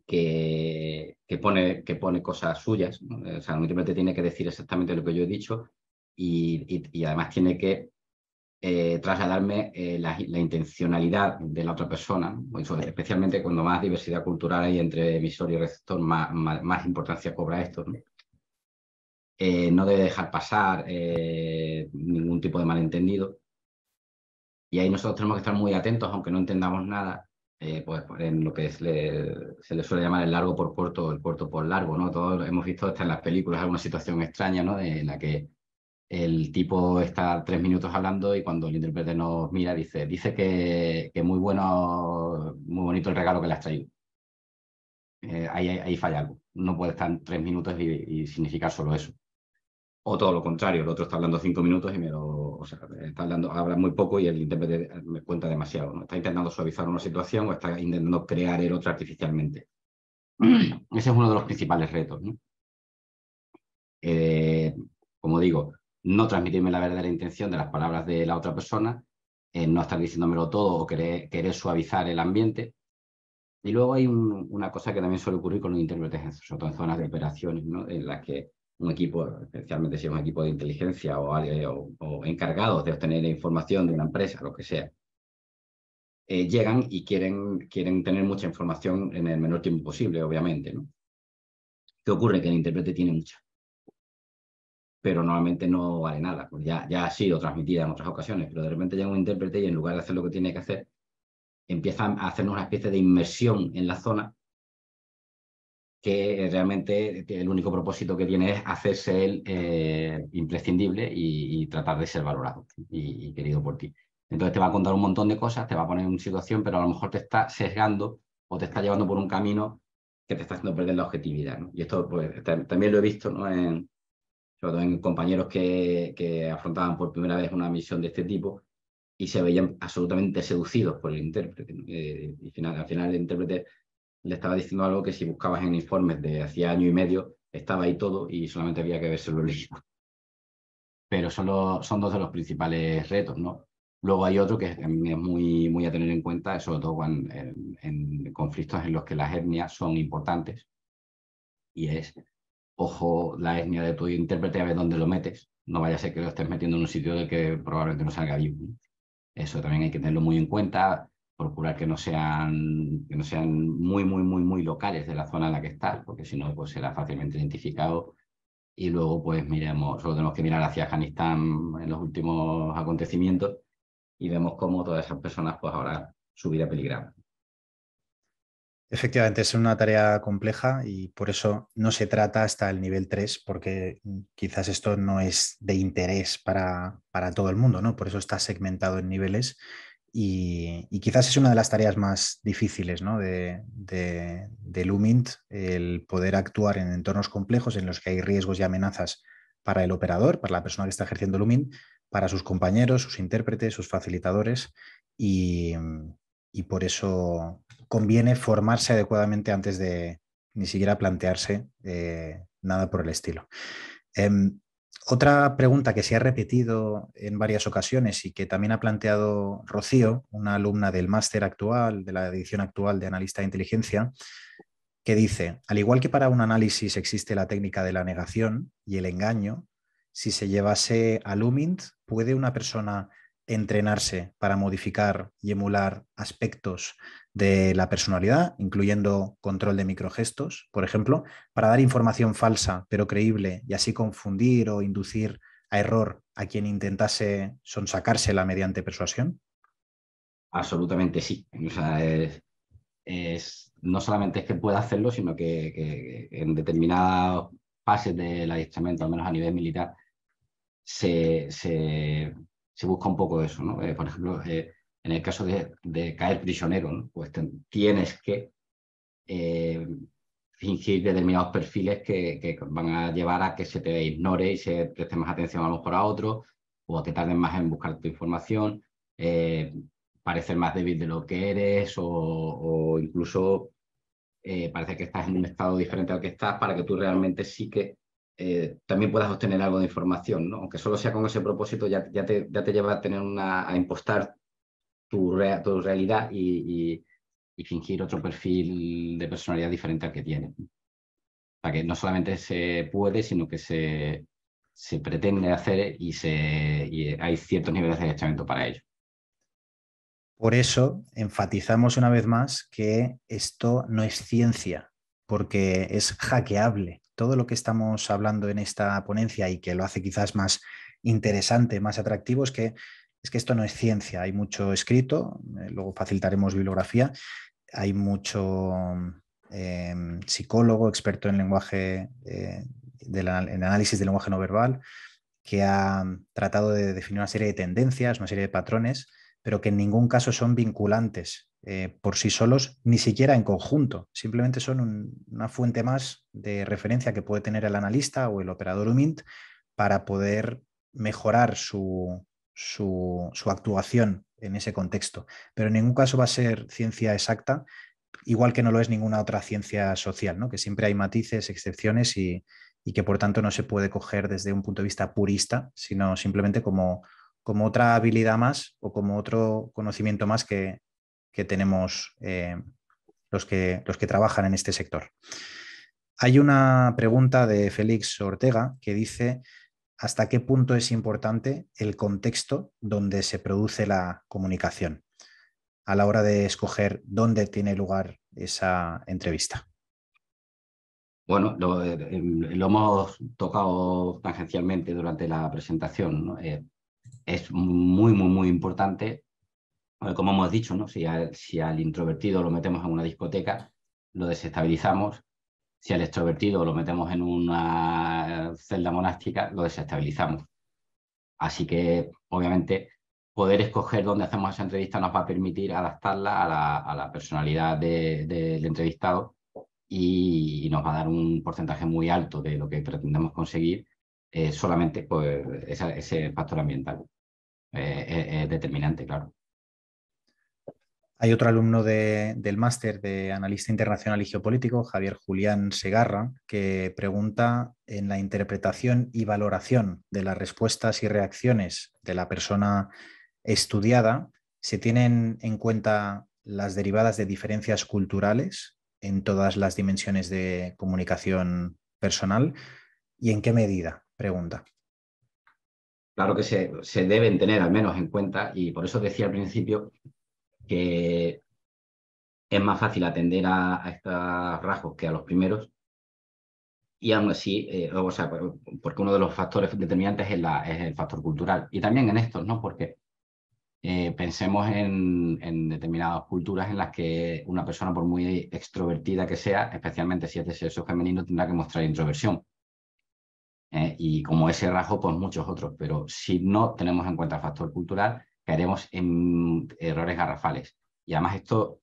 que pone cosas suyas, ¿no? O sea, un intérprete tiene que decir exactamente lo que yo he dicho y además tiene que trasladarme la intencionalidad de la otra persona, ¿no? Eso, especialmente cuando más diversidad cultural hay entre emisor y receptor, más importancia cobra esto, ¿no? No debe dejar pasar ningún tipo de malentendido. Y ahí nosotros tenemos que estar muy atentos, aunque no entendamos nada, pues en lo que se le suele llamar el largo por corto o el corto por largo, ¿no? Todos hemos visto hasta en las películas alguna situación extraña, ¿no? En la que el tipo está 3 minutos hablando y cuando el intérprete nos mira dice que muy bueno, muy bonito el regalo que le has traído. Ahí falla algo. No puede estar 3 minutos y significar solo eso. O todo lo contrario, el otro está hablando 5 minutos y o sea, habla muy poco y el intérprete me cuenta demasiado, ¿no? Está intentando suavizar una situación o está intentando crear el otro artificialmente. Ese es uno de los principales retos, ¿no? Eh, como digo, no transmitirme la verdadera intención de las palabras de la otra persona, no estar diciéndomelo todo o querer suavizar el ambiente. Y luego hay una cosa que también suele ocurrir con los intérpretes, sobre todo en zonas de operaciones, ¿no? En las que un equipo, especialmente si es un equipo de inteligencia o encargados de obtener información de una empresa, lo que sea, llegan y quieren tener mucha información en el menor tiempo posible, obviamente, ¿no? ¿Qué ocurre? Que el intérprete tiene mucha, pero normalmente no vale nada, pues ya ha sido transmitida en otras ocasiones, pero de repente llega un intérprete y en lugar de hacer lo que tiene que hacer, empiezan a hacer una especie de inmersión en la zona que realmente el único propósito que tiene es hacerse él imprescindible y tratar de ser valorado y querido por ti. Entonces te va a contar un montón de cosas, te va a poner en una situación, pero a lo mejor te está sesgando o te está llevando por un camino que te está haciendo perder la objetividad, ¿no? Y esto pues, también lo he visto, ¿no? Sobre todo en compañeros que afrontaban por primera vez una misión de este tipo y se veían absolutamente seducidos por el intérprete, ¿no? Y al final el intérprete le estaba diciendo algo que si buscabas en informes de hacía año y medio, estaba ahí todo y solamente había que verse los libros. Pero son dos de los principales retos, ¿no? Luego hay otro que también es muy a tener en cuenta, sobre todo en conflictos en los que las etnias son importantes, y es, ojo, la etnia de tu intérprete, a ver dónde lo metes. No vaya a ser que lo estés metiendo en un sitio del que probablemente no salga vivo, ¿no? Eso también hay que tenerlo muy en cuenta, procurar que no sean muy locales de la zona en la que estás, porque si no, pues será fácilmente identificado. Y luego, pues miremos, solo tenemos que mirar hacia Afganistán en los últimos acontecimientos y vemos cómo todas esas personas, pues ahora su vida peligraba. Efectivamente, es una tarea compleja y por eso no se trata hasta el nivel 3 porque quizás esto no es de interés para todo el mundo, ¿no? Por eso está segmentado en niveles y quizás es una de las tareas más difíciles, ¿no? de Lumint, el poder actuar en entornos complejos en los que hay riesgos y amenazas para el operador, para la persona que está ejerciendo Lumint, para sus compañeros, sus intérpretes, sus facilitadores y, y por eso conviene formarse adecuadamente antes de ni siquiera plantearse nada por el estilo. Em, Otra pregunta que se ha repetido en varias ocasiones y que también ha planteado Rocío, una alumna del máster actual, de la edición actual de analista de inteligencia, que dice, al igual que para un análisis existe la técnica de la negación y el engaño, si se llevase a Lumint, ¿puede una persona entrenarse para modificar y emular aspectos de la personalidad, incluyendo control de microgestos, por ejemplo, para dar información falsa pero creíble y así confundir o inducir a error a quien intentase sonsacársela mediante persuasión? Absolutamente sí. O sea, no solamente es que pueda hacerlo, sino que en determinadas fases del adiestramiento, al menos a nivel militar, se, se, se busca un poco eso, ¿no? Por ejemplo, en el caso de caer prisionero, ¿no? Pues tienes que eh, fingir determinados perfiles que van a llevar a que se te ignore y se preste más atención a lo mejor a otros, o a que tarden más en buscar tu información, eh, parecer más débil de lo que eres, o incluso parece que estás en un estado diferente al que estás para que tú realmente sí que también puedas obtener algo de información, ¿no? Aunque solo sea con ese propósito, ya te lleva a tener a impostar tu realidad y fingir otro perfil de personalidad diferente al que tienes. O sea que no solamente se puede, sino que se pretende hacer y hay ciertos niveles de adiestramiento para ello. Por eso enfatizamos una vez más que esto no es ciencia, porque es hackeable. Todo lo que estamos hablando en esta ponencia y que lo hace quizás más interesante, más atractivo, es que esto no es ciencia. Hay mucho escrito, luego facilitaremos bibliografía, hay mucho eh, psicólogo experto en lenguaje, en análisis del lenguaje no verbal, que ha tratado de definir una serie de tendencias, una serie de patrones, pero que en ningún caso son vinculantes por sí solos, ni siquiera en conjunto. Simplemente son una fuente más de referencia que puede tener el analista o el operador UMINT para poder mejorar su actuación en ese contexto. Pero en ningún caso va a ser ciencia exacta, igual que no lo es ninguna otra ciencia social, ¿no? Que siempre hay matices, excepciones y que por tanto no se puede coger desde un punto de vista purista, sino simplemente como otra habilidad más o como otro conocimiento más que tenemos los que trabajan en este sector. Hay una pregunta de Félix Ortega que dice, ¿hasta qué punto es importante el contexto donde se produce la comunicación a la hora de escoger dónde tiene lugar esa entrevista? Bueno, lo hemos tocado tangencialmente durante la presentación, ¿no? Es muy, muy, muy importante, como hemos dicho, ¿no? Si al introvertido lo metemos en una discoteca, lo desestabilizamos. Si al extrovertido lo metemos en una celda monástica, lo desestabilizamos. Así que, obviamente, poder escoger dónde hacemos esa entrevista nos va a permitir adaptarla a la personalidad del entrevistado y nos va a dar un porcentaje muy alto de lo que pretendemos conseguir solamente pues, ese factor ambiental. Es determinante, claro. Hay otro alumno del máster de analista internacional y geopolítico, Javier Julián Segarra, que pregunta en la interpretación y valoración de las respuestas y reacciones de la persona estudiada, ¿se tienen en cuenta las derivadas de diferencias culturales en todas las dimensiones de comunicación personal? ¿Y en qué medida? Pregunta. Claro que se deben tener al menos en cuenta y por eso decía al principio que es más fácil atender a estos rasgos que a los primeros y aún así, o sea, porque uno de los factores determinantes es el factor cultural. Y también en estos, ¿no? Porque pensemos en determinadas culturas en las que una persona, por muy extrovertida que sea, especialmente si es de sexo femenino, tendrá que mostrar introversión. Y como ese rasgo, pues muchos otros. Pero si no tenemos en cuenta el factor cultural, caeremos en errores garrafales. Y además esto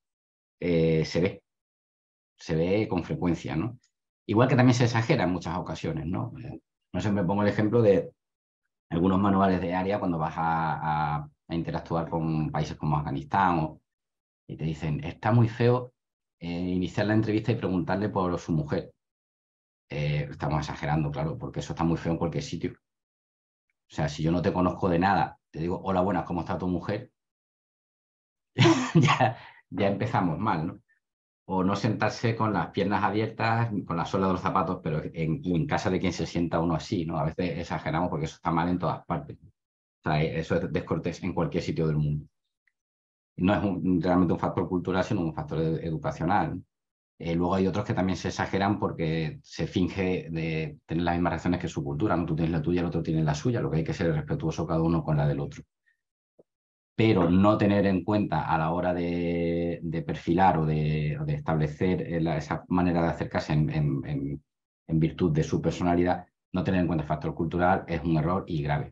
se ve con frecuencia, ¿no? Igual que también se exagera en muchas ocasiones, ¿no? No sé, me pongo el ejemplo de algunos manuales de área cuando vas a interactuar con países como Afganistán y te dicen, está muy feo iniciar la entrevista y preguntarle por su mujer. Estamos exagerando, claro, porque eso está muy feo en cualquier sitio. O sea, si yo no te conozco de nada, te digo, hola, buenas, ¿cómo está tu mujer? ya, ya empezamos mal, ¿no? O no sentarse con las piernas abiertas, con la suela de los zapatos, pero en casa de quien se sienta uno así, ¿no? A veces exageramos porque eso está mal en todas partes. O sea, eso es descortés en cualquier sitio del mundo. No es realmente un factor cultural, sino un factor educacional. Luego hay otros que también se exageran porque se finge de tener las mismas reacciones que su cultura, ¿no? Tú tienes la tuya, el otro tiene la suya, lo que hay que ser respetuoso cada uno con la del otro. Pero no tener en cuenta a la hora de perfilar o de establecer esa manera de acercarse en virtud de su personalidad, no tener en cuenta el factor cultural es un error y grave.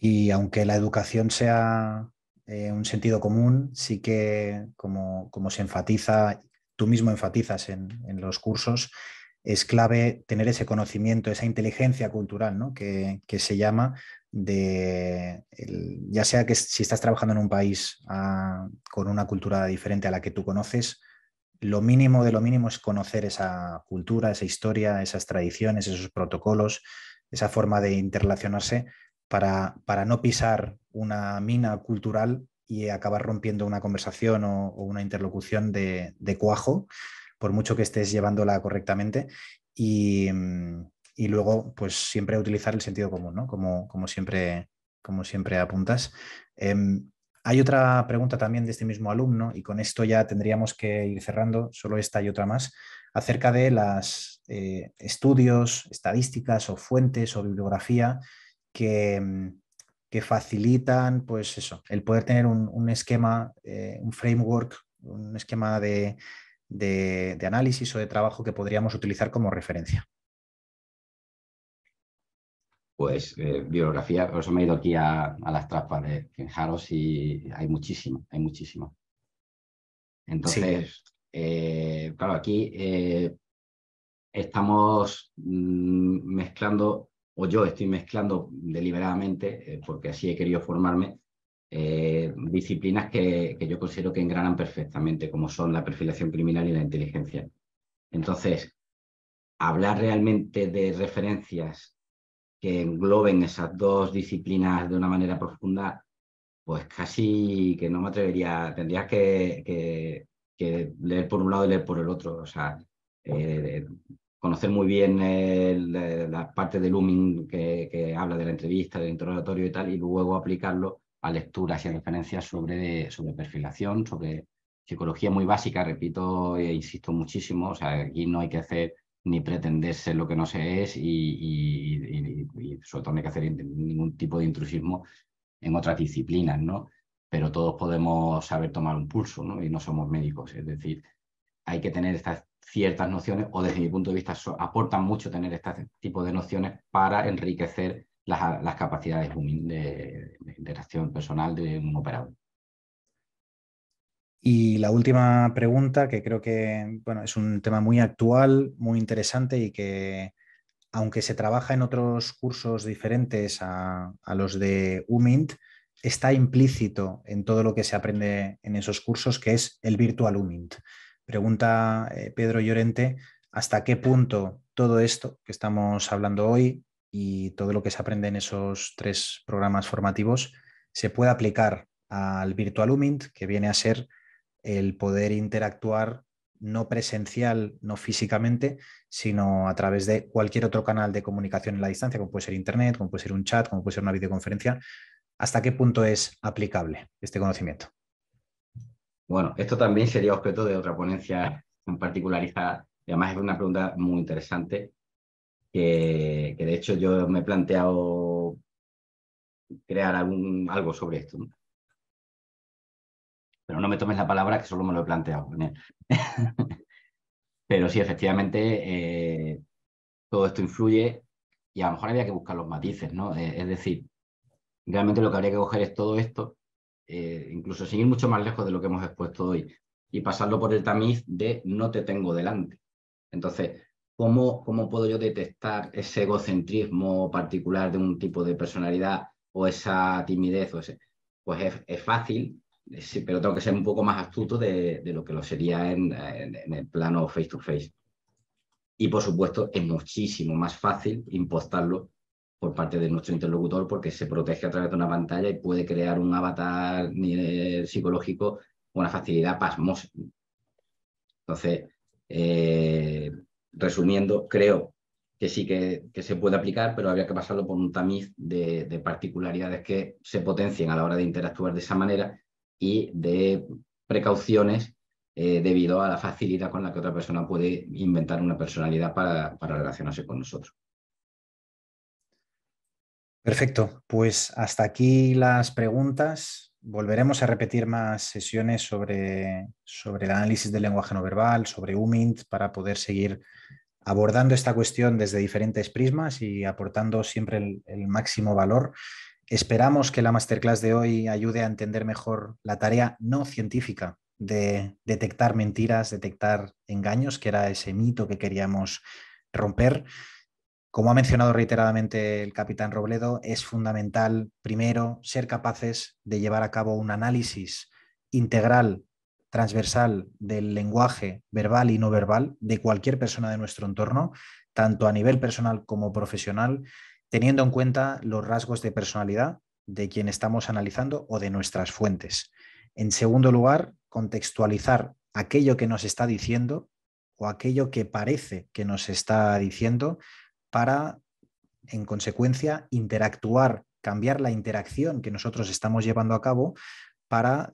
Y aunque la educación sea un sentido común, sí que como se enfatiza, tú mismo enfatizas en los cursos, es clave tener ese conocimiento, esa inteligencia cultural, ¿no? Que se llama ya sea que si estás trabajando en un país con una cultura diferente a la que tú conoces, lo mínimo de lo mínimo es conocer esa cultura, esa historia, esas tradiciones, esos protocolos, esa forma de interrelacionarse para no pisar una mina cultural y acabar rompiendo una conversación o una interlocución de cuajo, por mucho que estés llevándola correctamente. Y, y luego, pues siempre utilizar el sentido común, ¿no? Como siempre apuntas. Hay otra pregunta también de este mismo alumno, y con esto ya tendríamos que ir cerrando, solo esta y otra más, acerca de los estudios, estadísticas o fuentes o bibliografía que, que facilitan, pues eso, el poder tener un esquema, un framework, un esquema de análisis o de trabajo que podríamos utilizar como referencia. Pues bibliografía, por eso me he ido aquí a las trampas de fijaros y hay muchísimo, hay muchísimo. Sí, Entonces, claro, aquí estamos mezclando, o yo estoy mezclando deliberadamente, porque así he querido formarme, disciplinas que yo considero que engranan perfectamente, como son la perfilación criminal y la inteligencia. Entonces, hablar realmente de referencias que engloben esas dos disciplinas de una manera profunda, pues casi que no me atrevería, tendrías que leer por un lado y leer por el otro. O sea, eh, conocer muy bien la parte del looming que habla de la entrevista, del interrogatorio y tal, y luego aplicarlo a lecturas y a referencias sobre perfilación, sobre psicología muy básica, repito e insisto muchísimo. O sea, aquí no hay que hacer ni pretender ser lo que no se es y sobre todo no hay que hacer ningún tipo de intrusismo en otras disciplinas, ¿no? Pero todos podemos saber tomar un pulso, ¿no? Y no somos médicos. Es decir, hay que tener estas ciertas nociones, o desde mi punto de vista aportan mucho tener este tipo de nociones para enriquecer las capacidades de interacción personal de un operador. y la última pregunta, que creo que bueno, es un tema muy actual, muy interesante y que, aunque se trabaja en otros cursos diferentes a los de UMINT, está implícito en todo lo que se aprende en esos cursos, que es el Virtual UMINT. Pregunta Pedro Llorente, ¿hasta qué punto todo esto que estamos hablando hoy y todo lo que se aprende en esos 3 programas formativos se puede aplicar al Virtual UMINT, que viene a ser el poder interactuar no presencial, no físicamente, sino a través de cualquier otro canal de comunicación en la distancia, como puede ser Internet, como puede ser un chat, como puede ser una videoconferencia? ¿Hasta qué punto es aplicable este conocimiento? Bueno, esto también sería objeto de otra ponencia en particularizada. Y además es una pregunta muy interesante que de hecho yo me he planteado crear algo sobre esto, ¿no? Pero no me tomes la palabra, que solo me lo he planteado. Pero sí, efectivamente, todo esto influye y a lo mejor había que buscar los matices, ¿no? Es decir, realmente lo que habría que coger es todo esto, incluso sin ir mucho más lejos de lo que hemos expuesto hoy, y pasarlo por el tamiz de no te tengo delante. Entonces, ¿cómo puedo yo detectar ese egocentrismo particular de un tipo de personalidad o esa timidez? Pues es fácil, sí, pero tengo que ser un poco más astuto de lo que lo sería en el plano face to face. Y por supuesto, es muchísimo más fácil impostarlo por parte de nuestro interlocutor porque se protege a través de una pantalla y puede crear un avatar psicológico con una facilidad pasmosa. Entonces, resumiendo, creo que sí que se puede aplicar, pero habría que pasarlo por un tamiz de particularidades que se potencien a la hora de interactuar de esa manera y de precauciones debido a la facilidad con la que otra persona puede inventar una personalidad para relacionarse con nosotros. Perfecto, pues hasta aquí las preguntas. Volveremos a repetir más sesiones sobre el análisis del lenguaje no verbal, sobre UMINT, para poder seguir abordando esta cuestión desde diferentes prismas y aportando siempre el máximo valor. Esperamos que la masterclass de hoy ayude a entender mejor la tarea no científica de detectar mentiras, detectar engaños, que era ese mito que queríamos romper. Como ha mencionado reiteradamente el capitán Robledo, es fundamental, primero, ser capaces de llevar a cabo un análisis integral, transversal del lenguaje verbal y no verbal de cualquier persona de nuestro entorno, tanto a nivel personal como profesional, teniendo en cuenta los rasgos de personalidad de quien estamos analizando o de nuestras fuentes. En segundo lugar, contextualizar aquello que nos está diciendo o aquello que parece que nos está diciendo para, en consecuencia, interactuar, cambiar la interacción que nosotros estamos llevando a cabo para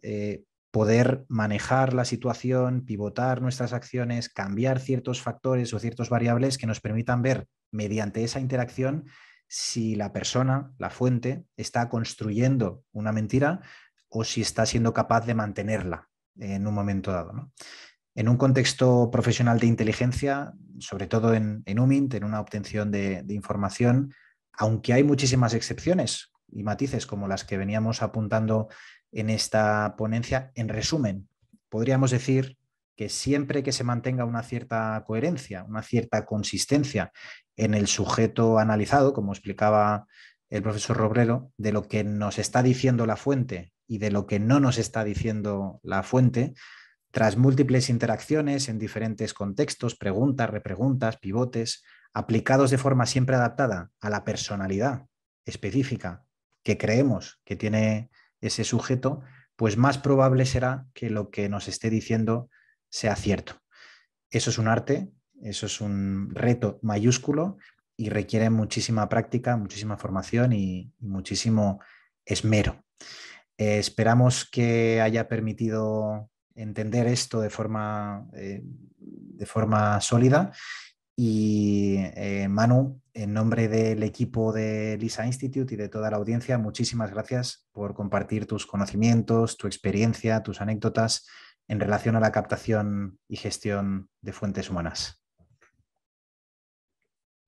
poder manejar la situación, pivotar nuestras acciones, cambiar ciertos factores o ciertas variables que nos permitan ver mediante esa interacción si la persona, la fuente, está construyendo una mentira o si está siendo capaz de mantenerla en un momento dado, ¿no? En un contexto profesional de inteligencia, sobre todo en UMINT, en una obtención de información, aunque hay muchísimas excepciones y matices como las que veníamos apuntando en esta ponencia, en resumen, podríamos decir que siempre que se mantenga una cierta coherencia, una cierta consistencia en el sujeto analizado, como explicaba el profesor Robredo, de lo que nos está diciendo la fuente y de lo que no nos está diciendo la fuente, tras múltiples interacciones en diferentes contextos, preguntas, repreguntas, pivotes, aplicados de forma siempre adaptada a la personalidad específica que creemos que tiene ese sujeto, pues más probable será que lo que nos esté diciendo sea cierto. Eso es un arte, eso es un reto mayúsculo y requiere muchísima práctica, muchísima formación y muchísimo esmero. Esperamos que haya permitido entender esto de forma sólida y Manu, en nombre del equipo de LISA Institute y de toda la audiencia, muchísimas gracias por compartir tus conocimientos, tu experiencia, tus anécdotas en relación a la captación y gestión de fuentes humanas.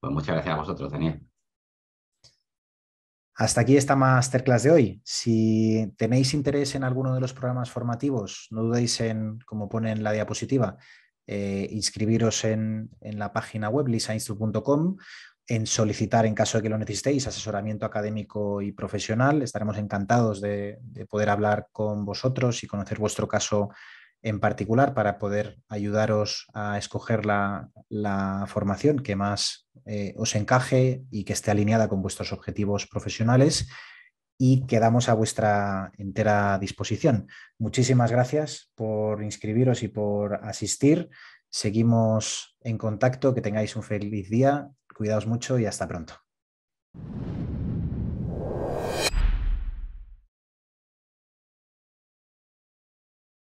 Pues muchas gracias a vosotros, Daniel. Hasta aquí esta masterclass de hoy. Si tenéis interés en alguno de los programas formativos, no dudéis en, como pone en la diapositiva, inscribiros en la página web lisainstitute.com, en solicitar, en caso de que lo necesitéis, asesoramiento académico y profesional. Estaremos encantados de poder hablar con vosotros y conocer vuestro caso en particular para poder ayudaros a escoger la formación que más os encaje y que esté alineada con vuestros objetivos profesionales, y quedamos a vuestra entera disposición. Muchísimas gracias por inscribiros y por asistir. Seguimos en contacto, que tengáis un feliz día, cuidaos mucho y hasta pronto.